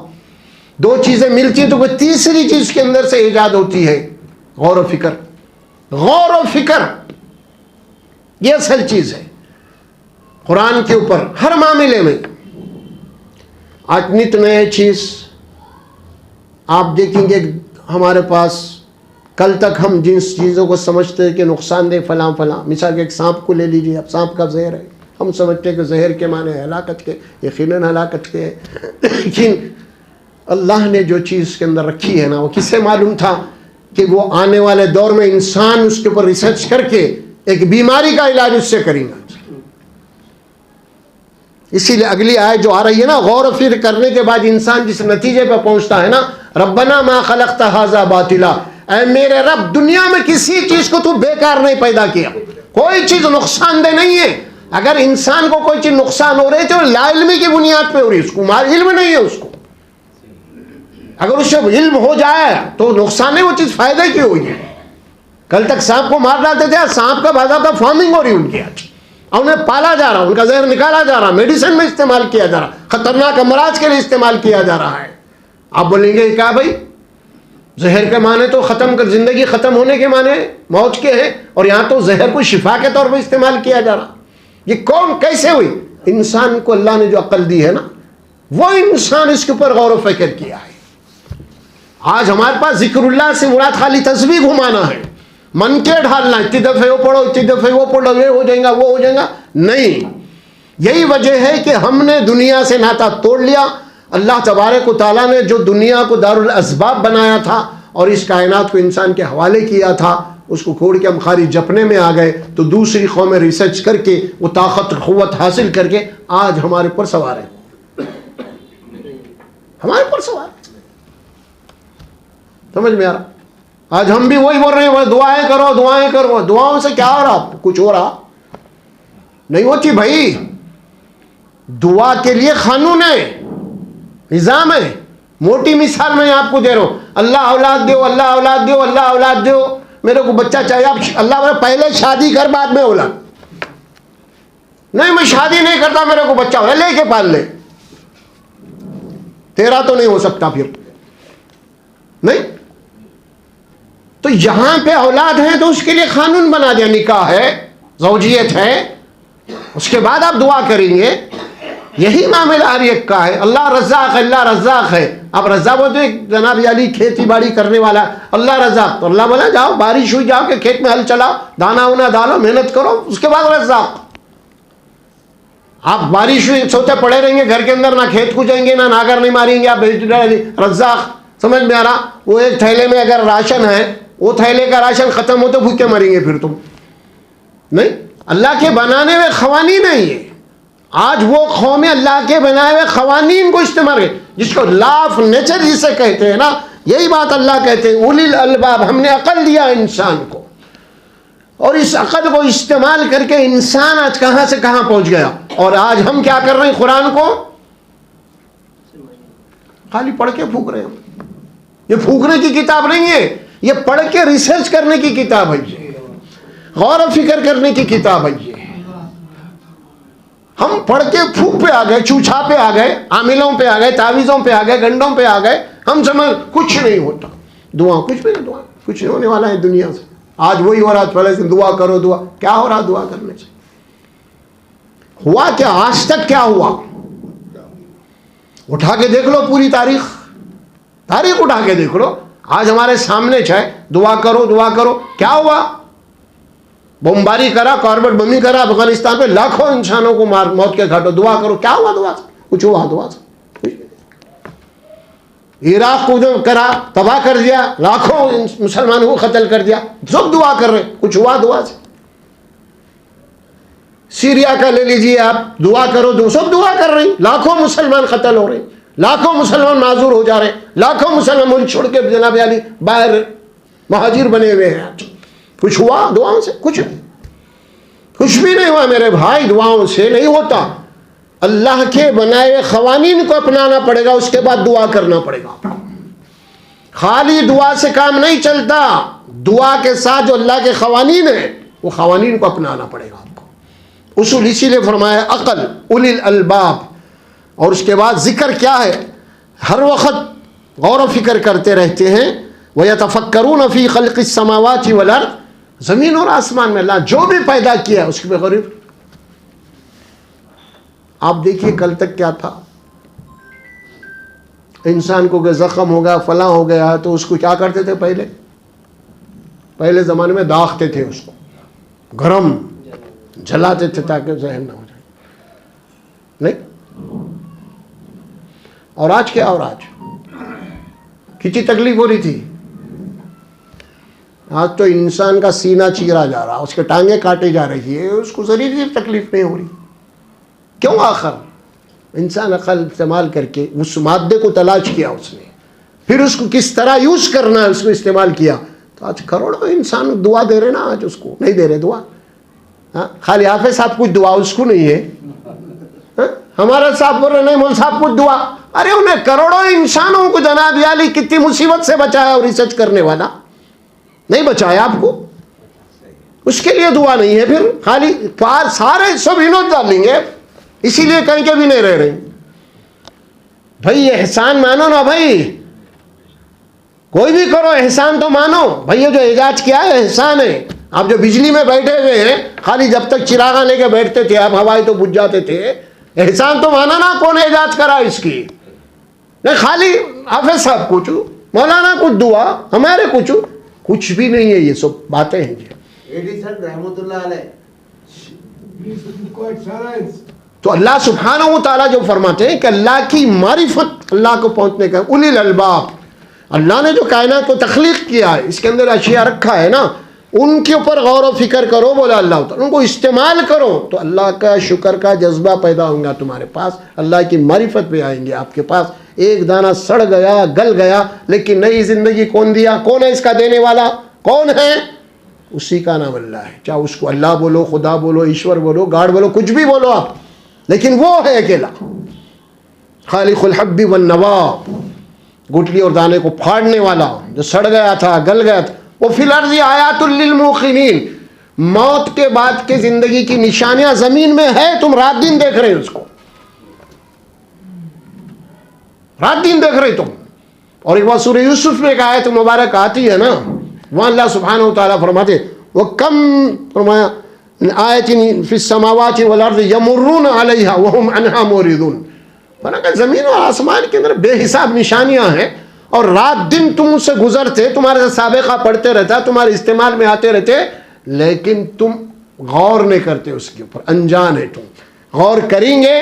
دو چیزیں ملتی ہیں تو کوئی تیسری چیز کے اندر سے ایجاد ہوتی ہے. غور و فکر, غور و فکر یہ اصل چیز ہے قرآن کے اوپر ہر معاملے میں. آج نت نئے چیز آپ دیکھیں گے ہمارے پاس, کل تک ہم جن چیزوں کو سمجھتے ہیں کہ نقصان دہ فلاں فلاں, مثال کے ایک سانپ کو لے لیجیے, اب سانپ کا زہر ہے, ہم سمجھتے ہیں کہ زہر کے معنی ہلاکت کے, یقیناً ہلاکت کے, لیکن اللہ نے جو چیز کے اندر رکھی ہے نا, وہ کسے معلوم تھا کہ وہ آنے والے دور میں انسان اس کے اوپر ریسرچ کر کے ایک بیماری کا علاج اس سے کریں گا. اسی لیے اگلی آیت جو آ رہی ہے نا, غور و فکر کرنے کے بعد انسان جس نتیجے پہ پہنچتا ہے نا, ربنا ما خلقت ھذا باطلا, اے میرے رب دنیا میں کسی چیز کو تو بیکار نہیں پیدا کیا, کوئی چیز نقصان دہ نہیں ہے. اگر انسان کو کوئی چیز نقصان ہو رہی تو لا علمی کی بنیاد پہ ہو رہی ہے, اس کو علم نہیں ہے اس کو. اگر اس سے علم ہو جائے تو نقصان نہیں, وہ چیز فائدہ کی ہوئی ہے. کل تک سانپ کو مار ڈالتے تھے, سانپ کا باضابطہ فارمنگ ہو رہی ان کی, انہیں پالا جا رہا, ان کا زہر نکالا جا رہا, میڈیسن میں استعمال کیا جا رہا, خطرناک امراض کے لیے استعمال کیا جا رہا ہے. آپ بولیں گے کیا بھائی, زہر کے معنی تو ختم کر, زندگی ختم ہونے کے معنی موت کے ہیں, اور یہاں تو زہر کو شفا کے طور پر استعمال کیا جا رہا. یہ کون کیسے ہوئی؟ انسان کو اللہ نے جو عقل دی ہے نا, وہ انسان اس کے اوپر غور و فکر کیا ہے. آج ہمارے پاس ذکر اللہ سے مراد خالی تسبیح گھمانا ہے, من کے ڈھالنا, اتنی دفعہ وہ پڑھو, اتنی دفعہ وہ پڑھو, یہ ہو جائے گا, وہ ہو جائے گا, نہیں. یہی وجہ ہے کہ ہم نے دنیا سے ناطا توڑ لیا. اللہ تبارک و تعالیٰ نے جو دنیا کو دار الاسباب بنایا تھا اور اس کائنات کو انسان کے حوالے کیا تھا, اس کو کھوڑ کے ہم خالی جپنے میں آ گئے, تو دوسری قومیں ریسرچ کر کے وہ طاقت قوت حاصل کر کے آج ہمارے پر سوار ہے, ہمارے پر سوار ہے. سمجھ میں آ رہا؟ آج ہم بھی وہی بول رہے ہیں, دعائیں کرو دعائیں کرو. دعاؤں سے کیا ہو رہا؟ کچھ ہو رہا نہیں ہوتی بھائی. دعا کے لیے قانون ہے, نظام ہے. موٹی مثال میں آپ کو دے رہا ہوں, اللہ اولاد دو, اللہ اولاد دو, اللہ اولاد دو, میرے کو بچہ چاہیے. آپ اللہ پہلے شادی کر, بعد میں اولاد. نہیں میں شادی نہیں کرتا, میرے کو بچہ ہو, لے کے پال لے. تیرا تو نہیں ہو سکتا پھر, نہیں. تو یہاں پہ اولاد ہے تو اس کے لیے قانون بنا دیا, نکاح ہے, زوجیت ہے, اس کے بعد آپ دعا کریں گے. یہی معاملہ ہر ایک کا ہے. اللہ رزاق, اللہ رزاق ہے. آپ رزاق بولتے ہیں, جناب علی کھیتی باڑی کرنے والا, اللہ رزاق. تو اللہ بولا جاؤ بارش ہوئی, جاؤ کہ کھیت میں ہل چلاؤ, دانا اونا ڈالو, محنت کرو, اس کے بعد رزاق. آپ بارش ہوئی سوتے پڑے رہیں گے گھر کے اندر, نہ کھیت کو جائیں گے, نہ ناگر نہیں ماریں گے, آپ رزاق. سمجھ میں آ رہا؟ وہ ایک تھیلے میں اگر راشن ہے, وہ تھیلے کا راشن ختم ہو تو بھوکے مریں گے پھر تم. نہیں, اللہ کے بنانے ہوئے قوانین نہیں ہے. آج وہ قومیں اللہ کے بنائے ہوئے قوانین کو استعمال کریں, جس کو لا آف نیچر جسے کہتے ہیں نا, یہی بات اللہ کہتے ہیں اولی الالباب. ہم نے عقل دیا انسان کو, اور اس عقل کو استعمال کر کے انسان آج کہاں سے کہاں پہنچ گیا. اور آج ہم کیا کر رہے ہیں, قرآن کو خالی پڑھ کے پھونک رہے ہیں. یہ پھونکنے کی کتاب نہیں ہے, یہ پڑھ کے ریسرچ کرنے کی کتاب ہے, غور و فکر کرنے کی کتاب ہے. یہ ہم پڑھ کے پھونک پہ آ گئے, چوچھا پہ آ گئے, عاملوں پہ آ گئے, تعویذوں پہ آ گئے, گنڈوں پہ آ گئے. ہم سمجھ کچھ نہیں ہوتا. دعا کچھ بھی نہیں, دعا کچھ نہیں ہونے والا ہے دنیا سے. آج وہی ہو رہا, پہلے سے دعا کرو, دعا کیا ہو رہا دعا کرنے سے؟ ہوا کیا آج تک؟ کیا ہوا؟ اٹھا کے دیکھ لو پوری تاریخ, تاریخ اٹھا کے دیکھ لو. آج ہمارے سامنے ہے, دعا کرو دعا کرو, کیا ہوا؟ بمباری کرا, کاربیٹ بمی کرا افغانستان پہ, لاکھوں انسانوں کو موت کے گھاٹوں. دعا کرو, کیا ہوا دعا سے؟ کچھ ہوا دعا سے؟ عراق کو جو کرا تباہ کر دیا, لاکھوں مسلمانوں کو قتل کر دیا, سب دعا کر رہے, کچھ ہوا دعا سے؟ سیریا کا لے لیجیے آپ, دعا کرو, سب دعا کر رہے ہیں, لاکھوں مسلمان قتل ہو رہے ہیں, لاکھوں مسلمان معذور ہو جا رہے ہیں, لاکھوں مسلمان ملک چھوڑ کے جناب علی باہر مہاجر بنے ہوئے ہیں. کچھ ہوا دعاؤں سے؟ کچھ بھی نہیں ہوا میرے بھائی, دعاؤں سے نہیں ہوتا. اللہ کے بنائے ہوئے قوانین کو اپنانا پڑے گا، اس کے بعد دعا کرنا پڑے گا۔ خالی دعا سے کام نہیں چلتا، دعا کے ساتھ جو اللہ کے قوانین ہیں وہ قوانین کو اپنانا پڑے گا آپ کو۔ اصول اسی لیے فرمایا عقل اولی الالباب، اور اس کے بعد ذکر کیا ہے؟ ہر وقت غور و فکر کرتے رہتے ہیں۔ وَيَتَفَكَّرُونَ فِي خَلْقِ السَّمَاوَاتِ وَالْأَرْضِ، زمین اور آسمان میں اللہ جو بھی پیدا کیا اس کے بغیر۔ آپ دیکھیے کل تک کیا تھا، انسان کو کہ زخم ہو گیا فلاں ہو گیا تو اس کو کیا کرتے تھے؟ پہلے زمانے میں داغتے تھے، اس کو گرم جلاتے تھے تاکہ زہر نہ ہو جائے، نہیں؟ اور آج کیا؟ اور آج کتنی تکلیف ہو رہی تھی، آج تو انسان کا سینہ چیرا جا رہا، اس کے ٹانگیں کاٹے جا رہی ہے، اس کو ذری سی تکلیف نہیں ہو رہی۔ کیوں؟ آخر انسان عقل استعمال کر کے اس مادے کو تلاش کیا، اس نے پھر اس کو کس طرح یوز کرنا ہے اس کو استعمال کیا، تو آج کروڑوں انسان دعا دے رہے نا، آج اس کو نہیں دے رہے دعا۔ خالی حافظ صاحب کچھ دعا اس کو نہیں ہے، ہمارا صاحب بول رہے نہیں مول صاحب کچھ دعا، ارے انہیں کروڑوں انسانوں کو جناب علی کتنی مصیبت سے بچایا، اور ریسرچ کرنے والا نہیں بچایا آپ کو، اس کے لیے دعا نہیں ہے، پھر خالی سارے سب انہوں ڈالیں گے، اسی لیے کہیں کے بھی نہیں رہ رہے۔ بھائی احسان مانو نا بھائی، کوئی بھی کرو احسان تو مانو بھائی، یہ جو ایجاد کیا ہے احسان ہے۔ آپ جو بجلی میں بیٹھے ہوئے ہیں، خالی جب تک چراغاں لے کے بیٹھتے تھے آپ ہوائیں تو بجھ جاتے تھے، احسان تو مانا نا، کون ایجاد کرا اس کی؟ نہیں خالی حافظ صاحب کچھ، مولانا کچھ دعا، ہمارے کچھ بھی نہیں ہے، یہ سب باتیں ہیں جی۔ ایڈیسن رحمۃ اللہ علیہ۔ تو اللہ سبحانہ و تعالیٰ جو فرماتے ہیں کہ اللہ کی معرفت، اللہ کو پہنچنے کا، اولی الالباب، اللہ نے جو کائنات کو تخلیق کیا ہے، اس کے اندر اشیاء رکھا ہے نا، ان کے اوپر غور و فکر کرو، بولا اللہ تعالیٰ، ان کو استعمال کرو تو اللہ کا شکر کا جذبہ پیدا ہوگا تمہارے پاس، اللہ کی معرفت پہ آئیں گے آپ کے پاس۔ ایک دانہ سڑ گیا گل گیا، لیکن نئی زندگی کون دیا؟ کون ہے اس کا دینے والا؟ کون ہے؟ اسی کا نام اللہ ہے، چاہے اس کو اللہ بولو، خدا بولو، ایشور بولو، گاڈ بولو، کچھ بھی بولو آپ، لیکن وہ ہے اکیلا، خالق الحب والنوا، گٹلی اور دانے کو پھاڑنے والا، جو سڑ گیا تھا گل گیا تھا۔ وہ فی الارض آیات للموقنین، موت کے بعد کے زندگی کی نشانیاں زمین میں ہے، تم رات دن دیکھ رہے ہو اس کو، رات دن دیکھ رہے تم۔ اور ایک بار سورہ یوسف میں ایک آیت مبارک آتی ہے نا، وہاں اللہ سبحانہ و تعالیٰ فرماتے وہ کم فرمایا آیت فی السماوات والارض یمرون علیہا وہم عنہا موردون، کہ زمین اور آسمان کے اندر بے حساب نشانیاں ہیں، اور رات دن تم اس سے گزرتے، تمہارے سابقہ پڑھتے رہتا، تمہارے استعمال میں آتے رہتے، لیکن تم غور نہیں کرتے اس کے اوپر، انجان ہے تم۔ غور کریں گے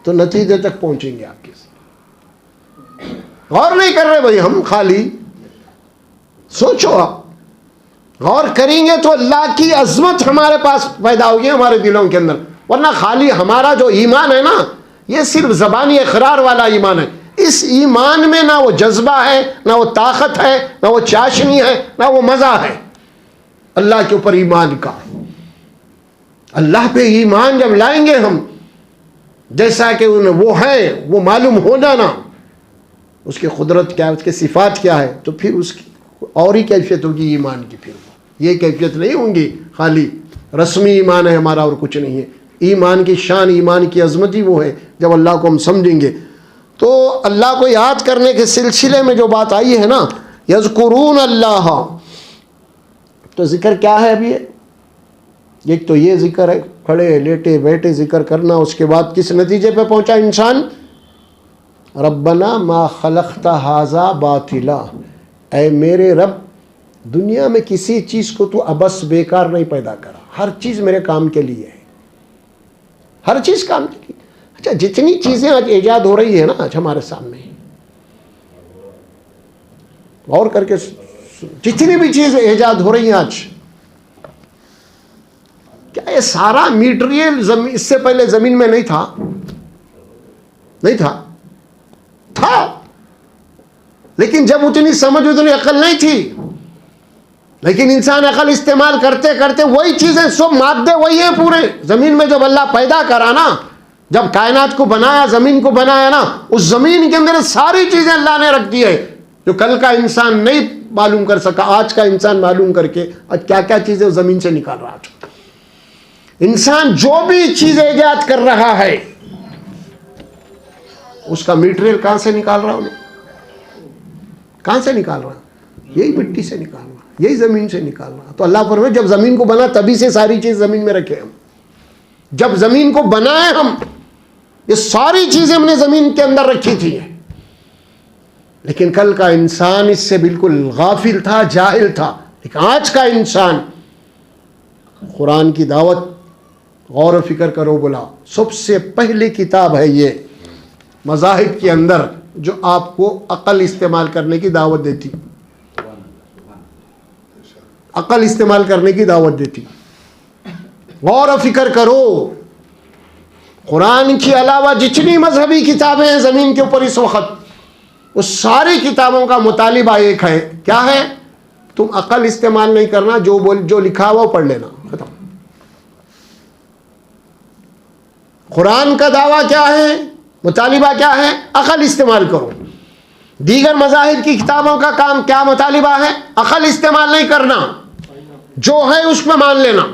تو نتیجے تک پہنچیں گے آپ کے ساتھ، غور نہیں کر رہے بھائی ہم، خالی سوچو آپ، غور کریں گے تو اللہ کی عظمت ہمارے پاس پیدا ہوگی ہمارے دلوں کے اندر، ورنہ خالی ہمارا جو ایمان ہے نا، یہ صرف زبانی اقرار والا ایمان ہے، اس ایمان میں نہ وہ جذبہ ہے، نہ وہ طاقت ہے، نہ وہ چاشنی ہے، نہ وہ مزہ ہے اللہ کے اوپر ایمان کا۔ اللہ پہ ایمان جب لائیں گے ہم، جیسا کہ وہ ہے وہ معلوم ہو جانا، اس کی قدرت کیا ہے، اس کی صفات کیا ہے، تو پھر اس کی اور ہی کیفیت ہوگی ایمان کی، پھر یہ کیفیت نہیں ہوں گی خالی رسمی ایمان ہے ہمارا اور کچھ نہیں ہے۔ ایمان کی شان، ایمان کی عظمت ہی وہ ہے جب اللہ کو ہم سمجھیں گے۔ تو اللہ کو یاد کرنے کے سلسلے میں جو بات آئی ہے نا، یذکرون اللہ، تو ذکر کیا ہے ابھی؟ ایک تو یہ ذکر ہے، کھڑے لیٹے بیٹھے ذکر کرنا، اس کے بعد کس نتیجے پہ پہنچا انسان؟ ربنا ما خلقت ھذا باطلا، اے میرے رب دنیا میں کسی چیز کو تو ابس بیکار نہیں پیدا کرا، ہر چیز میرے کام کے لیے ہے، ہر چیز کام کے لیے۔ اچھا جتنی چیزیں آج ایجاد ہو رہی ہے نا آج ہمارے سامنے، غور کر کے جتنی بھی چیزیں ایجاد ہو رہی ہیں آج، کیا یہ سارا میٹیریل اس سے پہلے زمین میں نہیں تھا؟ نہیں تھا، تھا، لیکن جب اتنی سمجھ اتنی عقل نہیں تھی، لیکن انسان عقل استعمال کرتے کرتے وہی چیزیں سب مادے وہی ہیں پورے زمین میں، جب اللہ پیدا کرا نا جب کائنات کو بنایا، زمین کو بنایا نا، اس زمین کے اندر ساری چیزیں اللہ نے رکھ دی ہے جو کل کا انسان نہیں معلوم کر سکا، آج کا انسان معلوم کر کے آج کیا کیا چیزیں زمین سے نکال رہا تھا۔ انسان جو بھی چیزیں ایجاد کر رہا ہے اس کا میٹیریل کہاں سے نکال رہا انہیں؟ کہاں سے نکال رہا؟ یہی مٹی سے نکال رہا، یہی زمین سے نکال رہا۔ تو اللہ فرمائے جب زمین کو بنا تبھی سے ساری چیز زمین میں رکھے ہم، جب زمین کو بنائے ہم یہ ساری چیزیں ہم نے زمین کے اندر رکھی تھی، لیکن کل کا انسان اس سے بالکل غافل تھا، جاہل تھا۔ لیکن آج کا انسان قرآن کی دعوت غور و فکر کرو بولا، سب سے پہلی کتاب ہے یہ مذاہب کے اندر جو آپ کو عقل استعمال کرنے کی دعوت دیتی، عقل استعمال کرنے کی دعوت دیتی۔ غور و فکر کرو، قرآن کے علاوہ جتنی مذہبی کتابیں ہیں زمین کے اوپر اس وقت، اس ساری کتابوں کا مطالبہ ایک ہے، کیا ہے؟ تم عقل استعمال نہیں کرنا، جو لکھا ہوا وہ پڑھ لینا، ختم۔ قرآن کا دعویٰ کیا ہے؟ مطالبہ کیا ہے؟ عقل استعمال کرو۔ دیگر مذاہب کی کتابوں کا کام کیا مطالبہ ہے؟ عقل استعمال نہیں کرنا، جو ہے اس میں مان لینا۔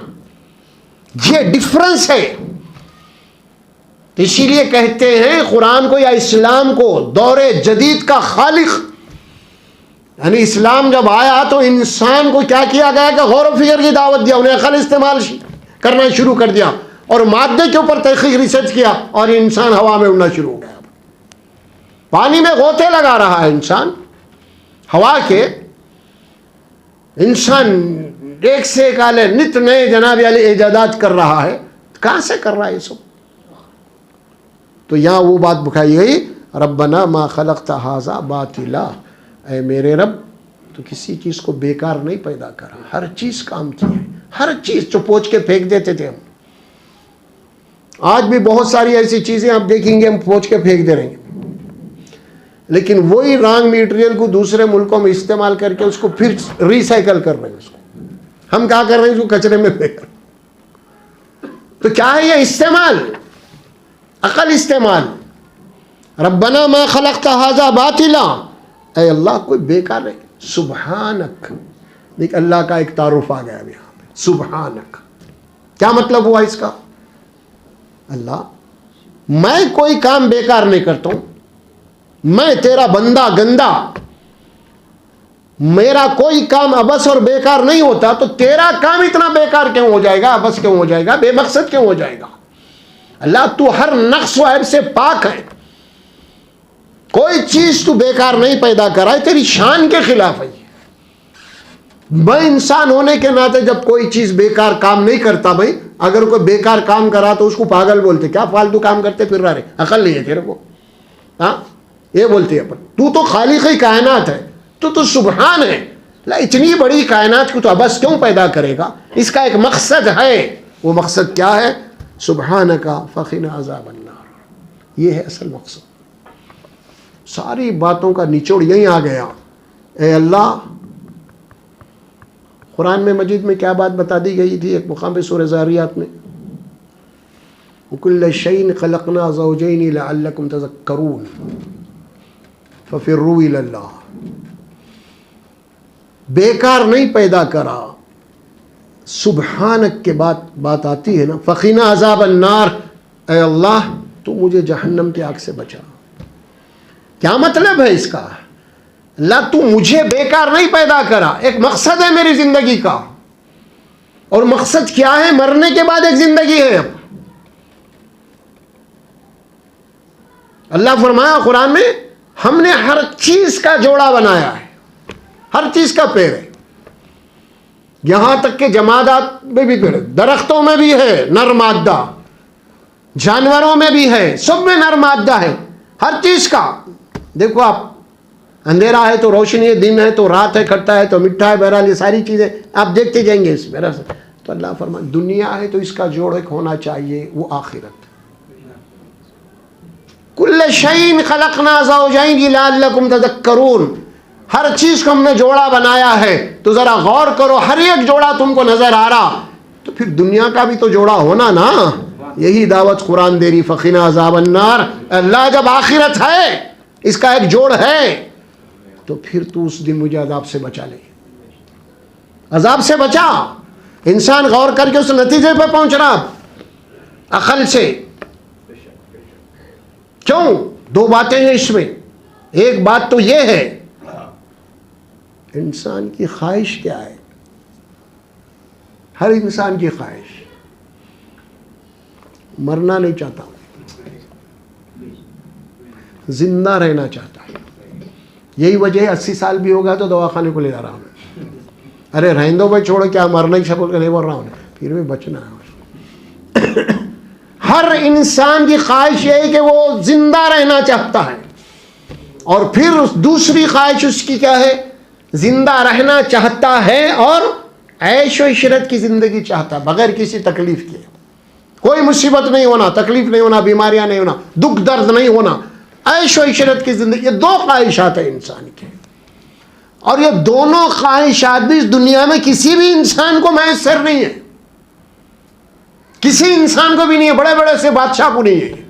یہ ڈفرنس ہے۔ اسی لیے کہتے ہیں قرآن کو یا اسلام کو دور جدید کا خالق، یعنی اسلام جب آیا تو انسان کو کیا کیا گیا کہ غور و فکر کی دعوت دیا، انہیں عقل استعمال کرنا شروع کر دیا اور مادے کے اوپر تحقیق ریسرچ کیا، اور انسان ہوا میں اڑنا شروع ہو گیا۔ پانی میں غوطے لگا رہا ہے انسان، ہوا کے انسان ایک سے ایک آلے نت نئے جناب علی ایجادات کر رہا ہے، کہاں سے کر رہا ہے یہ سب؟ تو یہاں وہ بات بکھائی گئی، ربنا ما خلقت ھذا باطلا، اے میرے رب تو کسی چیز کو بیکار نہیں پیدا کرا، ہر چیز کام کی ہے، ہر چیز جو پوچھ کے پھینک دیتے تھے ہم، آج بھی بہت ساری ایسی چیزیں آپ دیکھیں گے ہم پوچھ کے پھینک دے رہے ہیں، لیکن وہی رانگ میٹیریل کو دوسرے ملکوں میں استعمال کر کے اس کو پھر ریسائیکل کر رہے ہیں، اس کو ہم کیا کر رہے ہیں؟ اس کو کچرے میں پھینک رہے ہیں۔ تو کیا ہے یہ استعمال؟ عقل استعمال۔ ربنا ما خلقت ھذا باطلا، اے اللہ کوئی بیکار نہیں، سبحانک، دیکھ اللہ کا ایک تعارف آ گیا یہاں پہ، سبحانک کیا مطلب ہوا اس کا؟ اللہ میں کوئی کام بیکار نہیں کرتا ہوں، میں تیرا بندہ گندا، میرا کوئی کام ابس اور بیکار نہیں ہوتا، تو تیرا کام اتنا بیکار کیوں ہو جائے گا، ابس کیوں ہو جائے گا، بے مقصد کیوں ہو جائے گا؟ اللہ تو ہر نقص و عیب سے پاک ہے، کوئی چیز تو بیکار نہیں پیدا کرا ہے، تیری شان کے خلاف ہے۔ میں انسان ہونے کے ناطے جب کوئی چیز بیکار کام نہیں کرتا، بھائی اگر کوئی بیکار کام کرا تو اس کو پاگل بولتے، کیا فالتو کام کرتے پھر رہے، عقل نہیں ہے تیرے کو، ہاں یہ بولتے ہیں اپن، تو خالق کائنات ہے، تو سبحان ہے، اتنی بڑی کائنات کو تو ابس کیوں پیدا کرے گا؟ اس کا ایک مقصد ہے، وہ مقصد کیا ہے؟ سبحانک فقنا عذاب النار، یہ ہے اصل مقصد۔ ساری باتوں کا نچوڑ یہیں آ گیا۔ اے اللہ، قرآن میں مجید میں کیا بات بتا دی گئی تھی ایک مقام پہ سورہ ذاریات میں؟ وَكُلَّ شَيْءٍ خَلَقْنَا زَوْجَيْنِ لَعَلَّكُمْ تَذَكَّرُونَ فَفِرُّوا إِلَى اللَّهِ، بیکار نہیں پیدا کرا، سبحانک کے بعد بات آتی ہے نا، فقنا عذاب النار، اے اللہ تو مجھے جہنم کی آگ سے بچا۔ کیا مطلب ہے اس کا؟ اللہ تو مجھے بیکار نہیں پیدا کرا، ایک مقصد ہے میری زندگی کا، اور مقصد کیا ہے؟ مرنے کے بعد ایک زندگی ہے۔ اللہ فرمایا قرآن میں، ہم نے ہر چیز کا جوڑا بنایا ہے، ہر چیز کا پیر ہے، یہاں تک کہ جمادات میں بھی پیر ہے، درختوں میں بھی ہے نر مادہ، جانوروں میں بھی ہے، سب میں نر مادہ ہے، ہر چیز کا۔ دیکھو آپ، اندھیرا ہے تو روشنی ہے، دن ہے تو رات ہے، کھٹا ہے تو میٹھا ہے، بہرحال یہ ساری چیزیں آپ دیکھتے جائیں گے اس میں۔ تو اللہ فرمائے دنیا ہے تو اس کا جوڑ ایک ہونا چاہیے، وہ آخرت۔ کل شیء خلقنا زوجین لعلکم تذکرون، ہر چیز کو ہم نے جوڑا بنایا ہے، تو ذرا غور کرو، ہر ایک جوڑا تم کو نظر آ رہا، تو پھر دنیا کا بھی تو جوڑا ہونا نا۔ یہی دعوت قرآن دے رہی فقنا عذاب النار. اللہ جب آخرت ہے, اس کا ایک جوڑ ہے, تو پھر تو اس دن مجھے عذاب سے بچا لے, عذاب سے بچا. انسان غور کر کے اس نتیجے پہ پہنچ رہا عقل سے. کیوں؟ دو باتیں ہیں اس میں. ایک بات تو یہ ہے انسان کی خواہش کیا ہے. ہر انسان کی خواہش مرنا نہیں چاہتا, زندہ رہنا چاہتا ہے. یہی وجہ ہے 80 سال بھی ہوگا تو دواخانے کو لے جا رہا ہوں. ارے رہنے دو, میں چھوڑو, کیا مرنا ہی شکل کا نہیں بول رہا ہوں, پھر بھی بچنا ہے. ہر انسان کی خواہش یہ ہے کہ وہ زندہ رہنا چاہتا ہے. اور پھر دوسری خواہش اس کی کیا ہے؟ زندہ رہنا چاہتا ہے اور عیش و عشرت کی زندگی چاہتا ہے, بغیر کسی تکلیف کے. کوئی مصیبت نہیں ہونا, تکلیف نہیں ہونا, بیماریاں نہیں ہونا, دکھ درد نہیں ہونا, عیش و عشرت کی زندگی. یہ دو خواہشات ہیں انسان کے, اور یہ دونوں خواہشات بھی اس دنیا میں کسی بھی انسان کو میسر نہیں ہے. کسی انسان کو بھی نہیں ہے, بڑے بڑے سے بادشاہ کو نہیں ہے.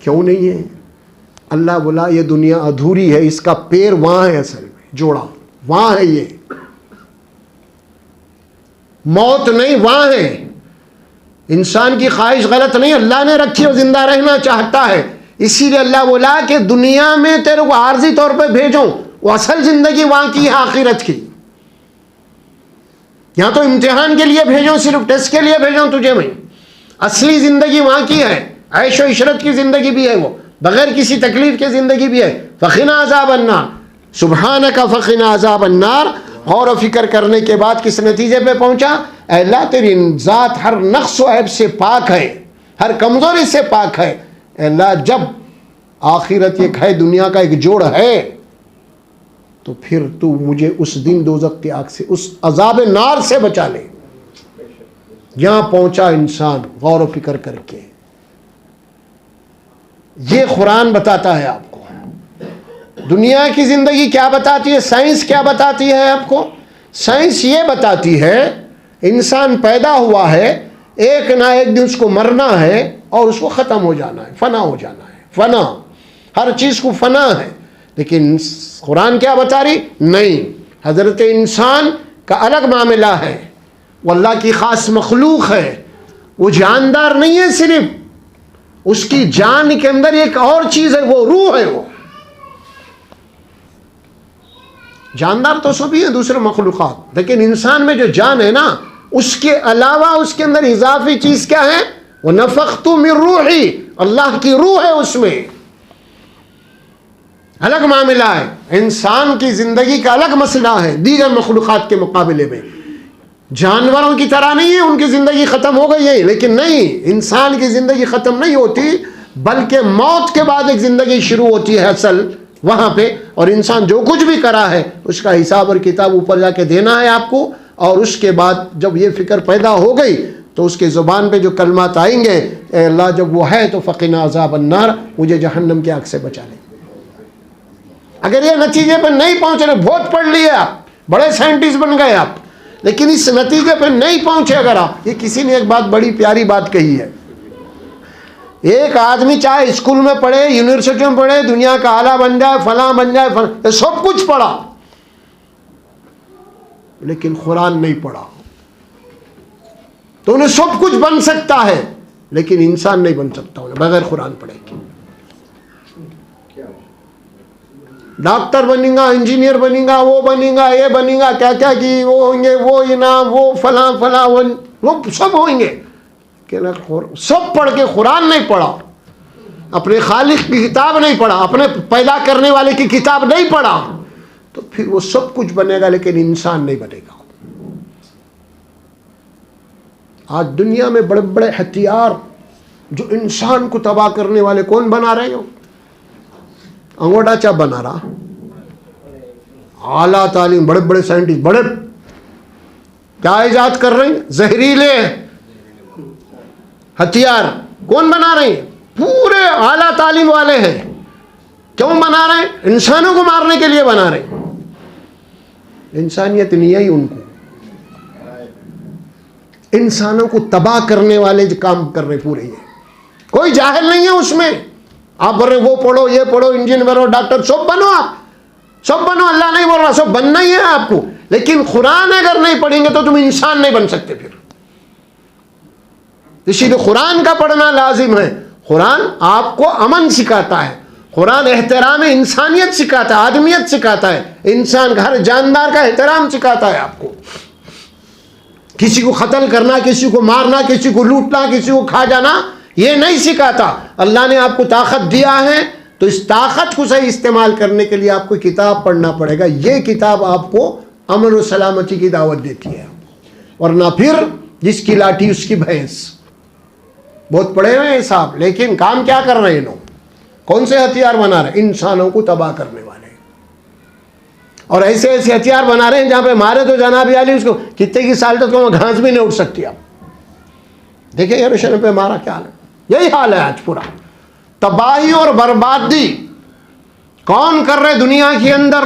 کیوں نہیں ہے؟ اللہ بولا یہ دنیا ادھوری ہے, اس کا پیر وہاں ہے, اصل میں جوڑا وہاں ہے. یہ موت نہیں, وہاں ہے. انسان کی خواہش غلط نہیں, اللہ نے رکھی, وہ زندہ رہنا چاہتا ہے. اسی لیے اللہ بولا کہ دنیا میں تیرے کو عارضی طور پہ بھیجوں, وہ اصل زندگی وہاں کی ہے, آخرت کی. یہاں تو امتحان کے لیے بھیجوں, صرف ٹیسٹ کے لیے بھیجوں تجھے میں. اصلی زندگی وہاں کی ہے, عیش و عشرت کی زندگی بھی ہے, وہ بغیر کسی تکلیف کے زندگی بھی ہے. فقنا عذاب النار, سبحانک فقنا عذاب النار. غور و فکر کرنے کے بعد کس نتیجے پہ پہنچا؟ اے اللہ تیری ذات ہر نقص و عیب سے پاک ہے, ہر کمزوری سے پاک ہے. اے اللہ جب آخرت ایک ہے, دنیا کا ایک جوڑ ہے, تو پھر تو مجھے اس دن دوزخ کی آگ سے, اس عذاب نار سے بچا لے. یہاں پہنچا انسان غور و فکر کر کے. یہ قرآن بتاتا ہے آپ کو. دنیا کی زندگی کیا بتاتی ہے؟ سائنس کیا بتاتی ہے آپ کو؟ سائنس یہ بتاتی ہے انسان پیدا ہوا ہے, ایک نہ ایک دن اس کو مرنا ہے اور اس کو ختم ہو جانا ہے, فنا ہو جانا ہے. فنا, ہر چیز کو فنا ہے. لیکن قرآن کیا بتا رہی؟ نہیں, حضرت انسان کا الگ معاملہ ہے, وہ اللہ کی خاص مخلوق ہے, وہ جاندار نہیں ہے. صرف اس کی جان کے اندر ایک اور چیز ہے, وہ روح ہے. وہ جاندار تو سبھی ہیں دوسرے مخلوقات, لیکن انسان میں جو جان ہے نا, اس کے علاوہ اس کے اندر اضافی چیز کیا ہے؟ وہ نفخت من روحی, اللہ کی روح ہے اس میں. الگ معاملہ ہے. انسان کی زندگی کا الگ مسئلہ ہے دیگر مخلوقات کے مقابلے میں. جانوروں کی طرح نہیں ہے ان کی زندگی ختم ہو گئی ہے, لیکن نہیں, انسان کی زندگی ختم نہیں ہوتی, بلکہ موت کے بعد ایک زندگی شروع ہوتی ہے اصل وہاں پہ. اور انسان جو کچھ بھی کرا ہے اس کا حساب اور کتاب اوپر جا کے دینا ہے آپ کو. اور اس کے بعد جب یہ فکر پیدا ہو گئی تو اس کے زبان پہ جو کلمات آئیں گے, اے اللہ جب وہ ہے تو فقنا عذاب النار, مجھے جہنم کی آگ سے بچا لے. اگر یہ نتیجے پہ نہیں پہنچے, بہت پڑھ لیے آپ, بڑے سائنٹسٹ بن گئے آپ, لیکن اس نتیجے پہ نہیں پہنچے اگر آپ, یہ کسی نے ایک بات بڑی پیاری بات کہی ہے, ایک آدمی چاہے اسکول میں پڑھے, یونیورسٹی میں پڑھے, دنیا کا آلہ بن جائے, فلاں بن جائے, سب کچھ پڑھا, لیکن قرآن نہیں پڑھا تو انہیں سب کچھ بن سکتا ہے, لیکن انسان نہیں بن سکتا انہیں بغیر قرآن پڑھے کے. ڈاکٹر بنے گا, انجینئر بنے گا, وہ بنے گا, یہ بنے گا, کیا کیا کی وہ ہوں گے, وہ انعام, وہ فلاں فلاں, وہ سب ہوئیں گے. کہ سب پڑھ کے قرآن نہیں پڑھا, اپنے خالق کی کتاب نہیں پڑھا, اپنے پیدا کرنے والے کی کتاب نہیں پڑھا, تو پھر وہ سب کچھ بنے گا لیکن انسان نہیں بنے گا. آج دنیا میں بڑے بڑے ہتھیار جو انسان کو تباہ کرنے والے کون بنا رہے ہو؟ انگوٹا چاپ بنا رہا, اعلیٰ تعلیم, بڑے بڑے سائنٹسٹ, بڑے کیا ایجاد کر رہے ہیں؟ زہریلے ہتھیار کون بنا رہے ہیں؟ پورے اعلیٰ تعلیم والے ہیں. کیوں بنا رہے ہیں؟ انسانوں کو مارنے کے لیے بنا رہے ہیں. انسانیت نہیں ہے ان کو. انسانوں کو تباہ کرنے والے جو کام کر رہے پورے یہ، کوئی جاہل نہیں ہے اس میں. آپ بول رہے وہ پڑھو یہ پڑھو انجینئر بنو ڈاکٹر سب بنو، آپ سب بنو، اللہ نہیں بول رہا سب بننا ہی ہے آپ کو، لیکن قرآن اگر نہیں پڑھیں گے تو تم انسان نہیں بن سکتے پھر. اسی لیے قرآن کا پڑھنا لازم ہے. قرآن آپ کو امن سکھاتا ہے، قرآن احترام انسانیت سکھاتا ہے، آدمیت سکھاتا ہے، انسان کا ہر جاندار کا احترام سکھاتا ہے آپ کو. کسی کو قتل کرنا، کسی کو مارنا، کسی کو لوٹنا، کسی کو کھا جانا یہ نہیں سکھاتا. اللہ نے آپ کو طاقت دیا ہے تو اس طاقت کو صحیح استعمال کرنے کے لیے آپ کو کتاب پڑھنا پڑے گا. یہ کتاب آپ کو امن و سلامتی کی دعوت دیتی ہے، ورنہ پھر جس کی لاٹھی اس کی بھینس. بہت پڑھے ہوئے ہیں صاحب، لیکن کام کیا کر رہے ہیں لوگ؟ کون سے ہتھیار بنا رہے ہیں؟ انسانوں کو تباہ کرنے والے. اور ایسے ایسے ہتھیار بنا رہے ہیں جہاں پہ مارے تو جناب علی اس کو کتنے کی سال تک وہ گھاس بھی نہیں اٹھ سکتی. آپ دیکھیں یروشلم پہ مارا کیا حال ہے، یہی حال ہے آج. پورا تباہی اور بربادی کون کر رہے دنیا کے اندر؟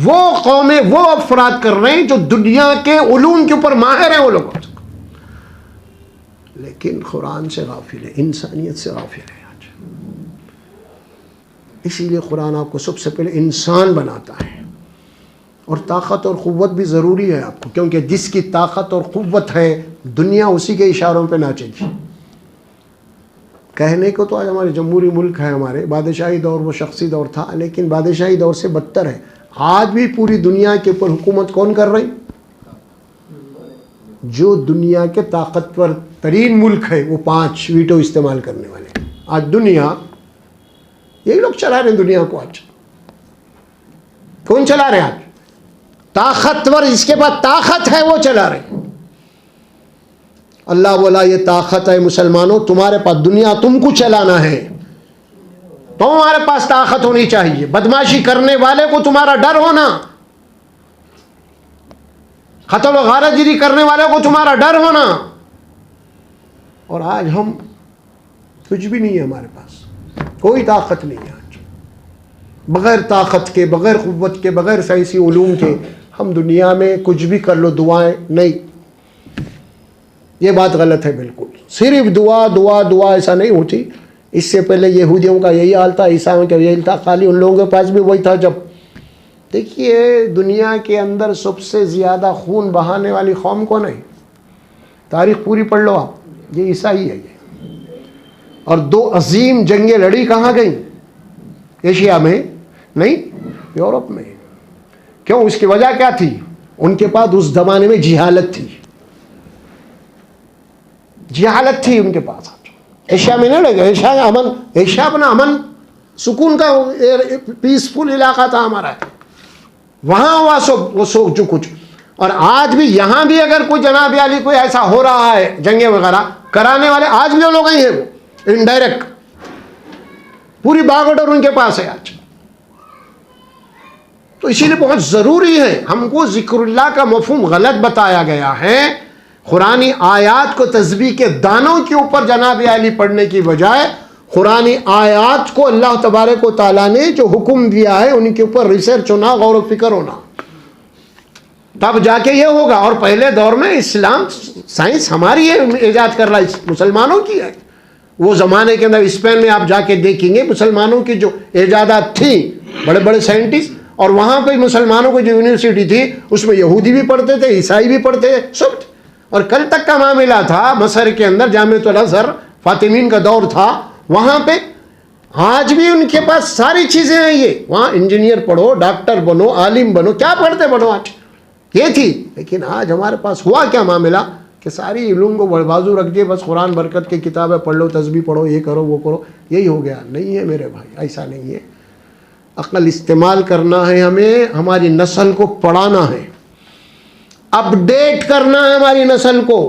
وہ قومیں، وہ افراد کر رہے ہیں جو دنیا کے علوم کے اوپر ماہر ہیں وہ لوگ، لیکن قرآن سے غافل ہے، انسانیت سے غافل ہے آج. اسی لیے قرآن آپ کو سب سے پہلے انسان بناتا ہے. اور طاقت اور قوت بھی ضروری ہے آپ کو، کیونکہ جس کی طاقت اور قوت ہے دنیا اسی کے اشاروں پہ ناچے گی. کہنے کو تو آج ہمارے جمہوری ملک ہے، ہمارے بادشاہی دور وہ شخصی دور تھا، لیکن بادشاہی دور سے بدتر ہے. آج بھی پوری دنیا کے اوپر حکومت کون کر رہی؟ جو دنیا کے طاقتور ترین ملک ہے وہ 5 ویٹو استعمال کرنے والے. آج دنیا یہی لوگ چلا رہے ہیں دنیا کو. آج کون چلا رہے ہیں؟ آج طاقتور، اس کے بعد طاقت ہے وہ چلا رہے ہیں. اللہ بولا یہ طاقت ہے مسلمانوں تمہارے پاس، دنیا تم کو چلانا ہے، تمہارے پاس طاقت ہونی چاہیے. بدماشی کرنے والے کو تمہارا ڈر ہونا، قتل و غارت گیری کرنے والے کو تمہارا ڈر ہونا. اور آج ہم کچھ بھی نہیں ہے، ہمارے پاس کوئی طاقت نہیں ہے. آج بغیر طاقت کے، بغیر قوت کے، بغیر سائنسی علوم کے ہم دنیا میں کچھ بھی کر لو دعائیں نہیں. یہ بات غلط ہے بالکل. صرف دعا دعا دعا ایسا نہیں ہوتی. اس سے پہلے یہودیوں کا یہی حال تھا، عیسائیوں کا یہی تھا، خالی ان لوگوں کے پاس بھی وہی تھا. جب دیکھیے دنیا کے اندر سب سے زیادہ خون بہانے والی قوم کون ہے؟ تاریخ پوری پڑھ لو آپ، یہ عیسائی ہے. یہ اور 2 عظیم جنگیں لڑی کہاں گئیں؟ ایشیا میں نہیں، یورپ میں. کیوں؟ اس کی وجہ کیا تھی؟ ان کے پاس اس زمانے میں جہالت تھی، جہالت تھی ان کے پاس. ایشیا میں نہیں لگے، ایشیا امن، ایشیا اپنا امن سکون کا پیسفل علاقہ تھا ہمارا، وہاں ہوا سب جو کچھ. اور آج بھی یہاں بھی اگر کوئی جناب علی کوئی ایسا ہو رہا ہے جنگیں وغیرہ کرانے والے آج بھی وہ لوگ ہی ہیں، وہ انڈائریکٹ پوری باغڈور ان کے پاس ہے آج. تو اسی لیے بہت ضروری ہے، ہم کو ذکر اللہ کا مفہوم غلط بتایا گیا ہے. قرآنی آیات کو تسبیح کے دانوں کے اوپر جناب علی پڑھنے کی بجائے قرآنی آیات کو اللہ تبارک و تعالیٰ نے جو حکم دیا ہے ان کے اوپر ریسرچ ہونا، غور و فکر ہونا، تب جا کے یہ ہوگا. اور پہلے دور میں اسلام سائنس ہماری ہے ایجاد کر رہا ہے، مسلمانوں کی ہے. وہ زمانے کے اندر اسپین میں آپ جا کے دیکھیں گے مسلمانوں کی جو ایجادات تھیں، بڑے بڑے سائنٹسٹ، اور وہاں پہ مسلمانوں کی جو یونیورسٹی تھی اس میں یہودی بھی پڑھتے تھے، عیسائی بھی پڑھتے تھے سب. اور کل تک کا معاملہ تھا مصر کے اندر جامعۃ الازہر، فاطمین کا دور تھا وہاں پہ. آج بھی ان کے پاس ساری چیزیں ہیں. یہ وہاں انجینئر پڑھو، ڈاکٹر بنو، عالم بنو، کیا پڑھتے بنو آج یہ تھی. لیکن آج ہمارے پاس ہوا کیا معاملہ کہ ساری علوم کو بازو رکھ دیے، بس قرآن برکت کی کتابیں پڑھ لو، تسبیح پڑھو، یہ کرو وہ کرو، یہی ہو گیا. نہیں ہے میرے بھائی، ایسا نہیں ہے. عقل استعمال کرنا ہے ہمیں، ہماری نسل کو پڑھانا ہے، اپڈیٹ کرنا ہے ہماری نسل کو.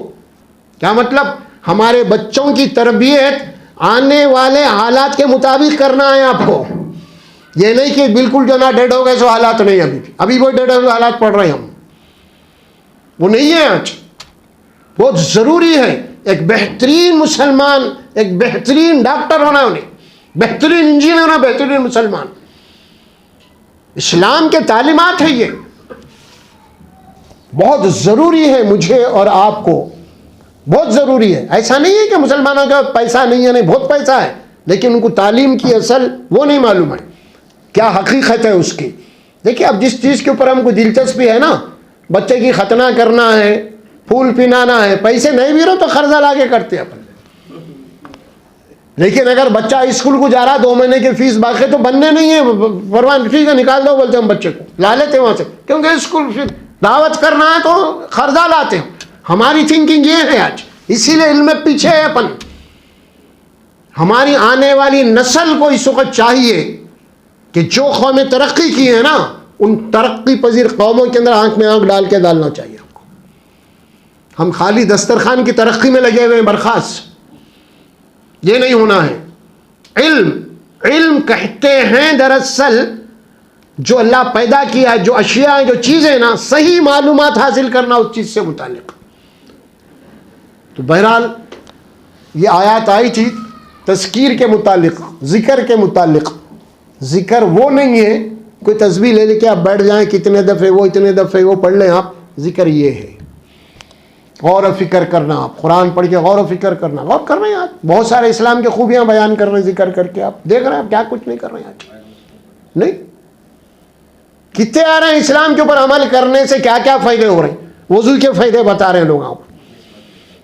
کیا مطلب؟ ہمارے بچوں کی تربیت آنے والے حالات کے مطابق کرنا ہے آپ کو. یہ نہیں کہ بالکل جو نا ڈیڈ ہو گئے سو حالات نہیں، ابھی وہ ڈیڈ ہو گئے حالات پڑھ رہے ہیں ہم، وہ نہیں ہے آج. بہت ضروری ہے ایک بہترین مسلمان، ایک بہترین ڈاکٹر ہونا، انہیں بہترین انجینئر ہونا، بہترین مسلمان. اسلام کے تعلیمات ہے یہ. بہت ضروری ہے مجھے اور آپ کو، بہت ضروری ہے. ایسا نہیں ہے کہ مسلمانوں کا پیسہ نہیں ہے، نہیں بہت پیسہ ہے، لیکن ان کو تعلیم کی اصل وہ نہیں معلوم ہے، کیا حقیقت ہے اس کی. دیکھیے اب جس چیز کے اوپر ہم کو دلچسپی ہے نا، بچے کی ختنہ کرنا ہے، پھول پینانا ہے، پیسے نہیں بھی رہو تو قرضہ لا کے کرتے اپن. لیکن اگر بچہ اسکول کو جا رہا 2 مہینے کی فیس باقی تو بننے نہیں ہے، فرمان ٹھیک ہے نکال دو بولتے ہم بچے کو، لا لیتے وہاں سے، کیونکہ اسکول پھر دعوت کرنا ہے تو قرضہ لاتے ہیں. ہماری تھنکنگ یہ ہے آج، اسی لیے علم میں پیچھے ہے اپن. ہماری آنے والی نسل کو اس وقت چاہیے کہ جو قومیں ترقی کی ہیں نا، ان ترقی پذیر قوموں کے اندر آنکھ میں آنکھ ڈال کے ڈالنا چاہیے ہم کو. ہم خالی دسترخوان کی ترقی میں لگے ہوئے ہیں برخاست، یہ نہیں ہونا ہے. علم کہتے ہیں دراصل جو اللہ پیدا کیا ہے، جو اشیاء ہیں، جو چیزیں نا، صحیح معلومات حاصل کرنا اس چیز سے متعلق. تو بہرحال یہ آیات آئی تھی تذکیر کے متعلق، ذکر کے متعلق. ذکر وہ نہیں ہے کوئی تسبیح لے لے کے آپ بیٹھ جائیں کتنے دفعے وہ اتنے دفعے وہ پڑھ لیں آپ. ذکر یہ ہے غور و فکر کرنا. آپ قرآن پڑھ کے غور و فکر کرنا، غور کر رہے ہیں آپ، بہت سارے اسلام کی خوبیاں بیان کر رہے ہیں ذکر کر کے. آپ دیکھ رہے ہیں آپ کیا کچھ نہیں کر رہے ہیں آج، نہیں کتنے آ رہے ہیں اسلام کے اوپر عمل کرنے سے کیا کیا فائدے ہو رہے ہیں. وضو کے فائدے بتا رہے ہیں لوگ آپ،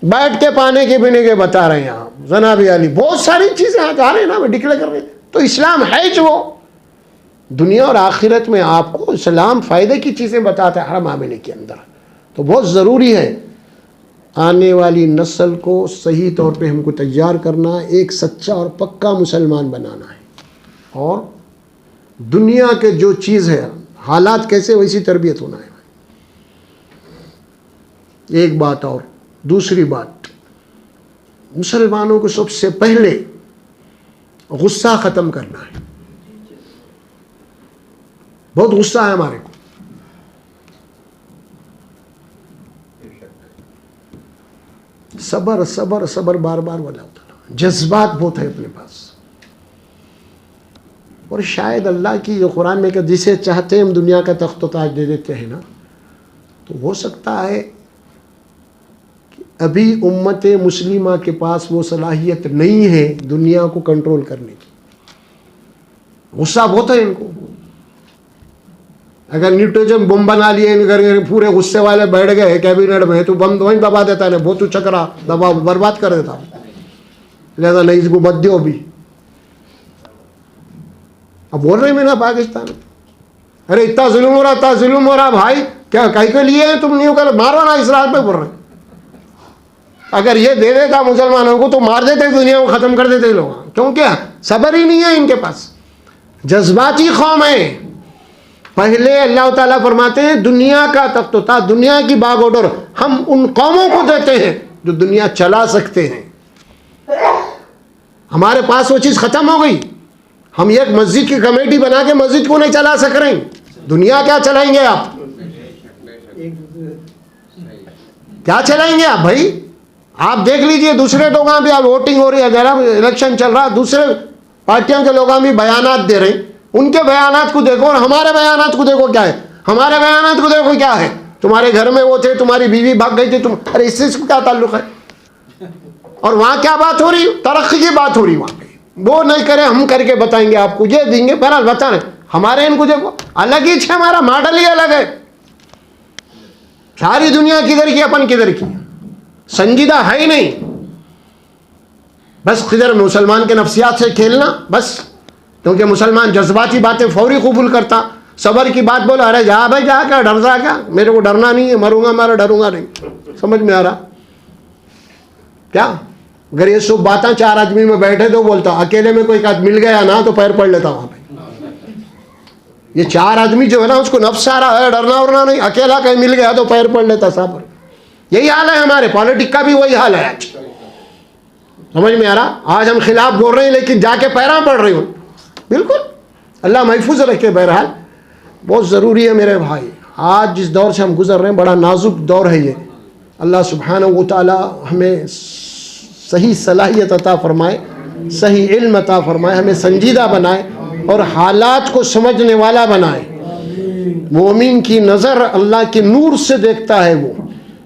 بیٹھ کے پانے کے پینے کے بتا رہے ہیں آپ، جناب علی بہت ساری چیزیں آج آ رہے ہیں نا ڈکلیئر کر رہے ہیں. تو اسلام ہے جو دنیا اور آخرت میں آپ کو اسلام فائدے کی چیزیں بتاتا ہے ہر معاملے کے اندر. تو بہت ضروری ہے آنے والی نسل کو صحیح طور پہ ہم کو تیار کرنا، ایک سچا اور پکا مسلمان بنانا ہے. اور دنیا کے جو چیز ہے حالات کیسے ویسی تربیت ہونا ہے. ایک بات اور دوسری بات، مسلمانوں کو سب سے پہلے غصہ ختم کرنا ہے. بہت غصہ ہے ہمارے کو، صبر صبر صبر بار بار والا ہوتا ہے. جذبات بہت ہے اپنے پاس. اور شاید اللہ کی جو قرآن میں کہ جسے چاہتے ہم دنیا کا تخت و تاج دے دیتے ہیں نا، تو ہو سکتا ہے کہ ابھی امت مسلمہ کے پاس وہ صلاحیت نہیں ہے دنیا کو کنٹرول کرنے کی. غصہ بہت ہے ان کو. اگر نیوٹرجن بم بنا لیے پورے غصے والے بیٹھ گئے کیبنٹ میں تو بم وہیں دبا دیتا ہے، بہت چکرا دبا برباد کر دیتا. لہذا نہیں اس کو مت دیو بھی. اب بول رہے ہیں نا پاکستان، ارے اتنا ظلم ہو رہا، اتنا ظلم ہو رہا بھائی، کیا کہیں کے لیے تم نہیں کر مارو نا اسرائیل پہ بول رہے ہیں. اگر یہ دے دیتا مسلمانوں کو تو مار دیتے دنیا کو ختم کر دیتے لوگ. کیونکہ صبر ہی نہیں ہے ان کے پاس، جذباتی قوم ہے. پہلے اللہ تعالیٰ فرماتے ہیں دنیا کا تخت و تاج، دنیا کی باغ و ڈور ہم ان قوموں کو دیتے ہیں جو دنیا چلا سکتے ہیں. ہمارے پاس وہ چیز ختم ہو گئی. ہم ایک مسجد کی کمیٹی بنا کے مسجد کو نہیں چلا سک رہے ہیں. دنیا کیا چلائیں گے آپ؟ کیا چلائیں گے آپ بھائی؟ آپ دیکھ لیجئے دوسرے لوگوں بھی اب ووٹنگ ہو رہی ہے، ذرا الیکشن چل رہا ہے، دوسرے پارٹیوں کے لوگوں بھی بیانات دے رہے ہیں. ان کے بیانات کو دیکھو اور ہمارے بیانات کو دیکھو کیا ہے. ہمارے بیانات کو دیکھو کیا ہے. تمہارے گھر میں وہ تھے، تمہاری بیوی بھاگ گئی تھی، تم ارے اس سے کیا تعلق ہے؟ اور وہاں کیا بات ہو رہی؟ ترقی کی بات ہو رہی. وہاں پہ وہ نہیں کرے ہم کر کے بتائیں گے آپ کو، یہ دیں گے. بہرحال بتا رہے ہمارے ان کو دیکھو الگ ہی ہے، ہمارا ماڈل ہی الگ ہے. ساری دنیا کدھر کی، اپن کدھر کی، سنجیدہ ہے ہی نہیں. بس کدھر مسلمان کے نفسیات سے کھیلنا بس. کیونکہ مسلمان جذباتی باتیں فوری قبول کرتا. صبر کی بات بولا، ارے جا بھائی جا، کیا ڈر رہا؟ کیا میرے کو ڈرنا نہیں ہے، مروں گا مارا، ڈروں گا نہیں. سمجھ میں آ رہا کیا؟ اگر یہ سب باتیں 4 آدمی میں بیٹھے تو بولتا، اکیلے میں کوئی مل گیا نا تو پیر پڑ لیتا وہاں پہ. یہ 4 آدمی جو ہے نا اس کو نفس آ رہا ہے، ڈرنا ورنا نہیں، اکیلا کہیں مل گیا تو پیر پڑ لیتا صاحب. یہی حال ہے ہمارے پالیٹک کا بھی، وہی حال ہے آج. سمجھ میں آ رہا؟ آج ہم خلاف بول رہے ہیں لیکن جا کے پیراں پڑ رہی ہوں. بالکل اللہ محفوظ رکھے. بہرحال بہت ضروری ہے میرے بھائی، آج جس دور سے ہم گزر رہے ہیں بڑا نازک دور ہے یہ. اللہ سبحانہ و تعالی ہمیں صحیح صلاحیت عطا فرمائے، صحیح علم عطا فرمائے، ہمیں سنجیدہ بنائے اور حالات کو سمجھنے والا بنائے. مومن کی نظر اللہ کے نور سے دیکھتا ہے وہ.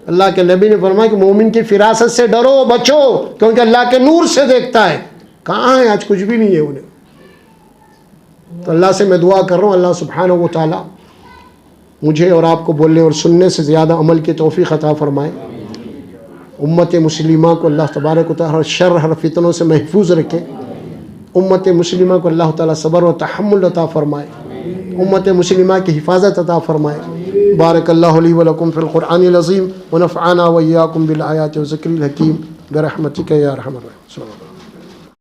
اللہ کے نبی نے فرمایا کہ مومن کی فراست سے ڈرو بچو کیونکہ اللہ کے نور سے دیکھتا ہے. کہاں ہے آج؟ کچھ بھی نہیں ہے انہیں. تو اللہ سے میں دعا کر رہا ہوں اللہ سبحانہ و تعالی مجھے اور آپ کو بولنے اور سننے سے زیادہ عمل کی توفیق عطا فرمائے. امت مسلمہ کو اللہ تبارک و تعالی ہر شر ہر فتنوں سے محفوظ رکھے. امت مسلمہ کو اللہ تعالی صبر و تحمل عطا فرمائے. امت مسلمہ کی حفاظت عطا فرمائے. بارک اللہ لی و لکم فی القرآن العظیم ونفعنا و ایاکم بالآیات و ذکر الحکیم برحمتک یا ارحم الراحمین.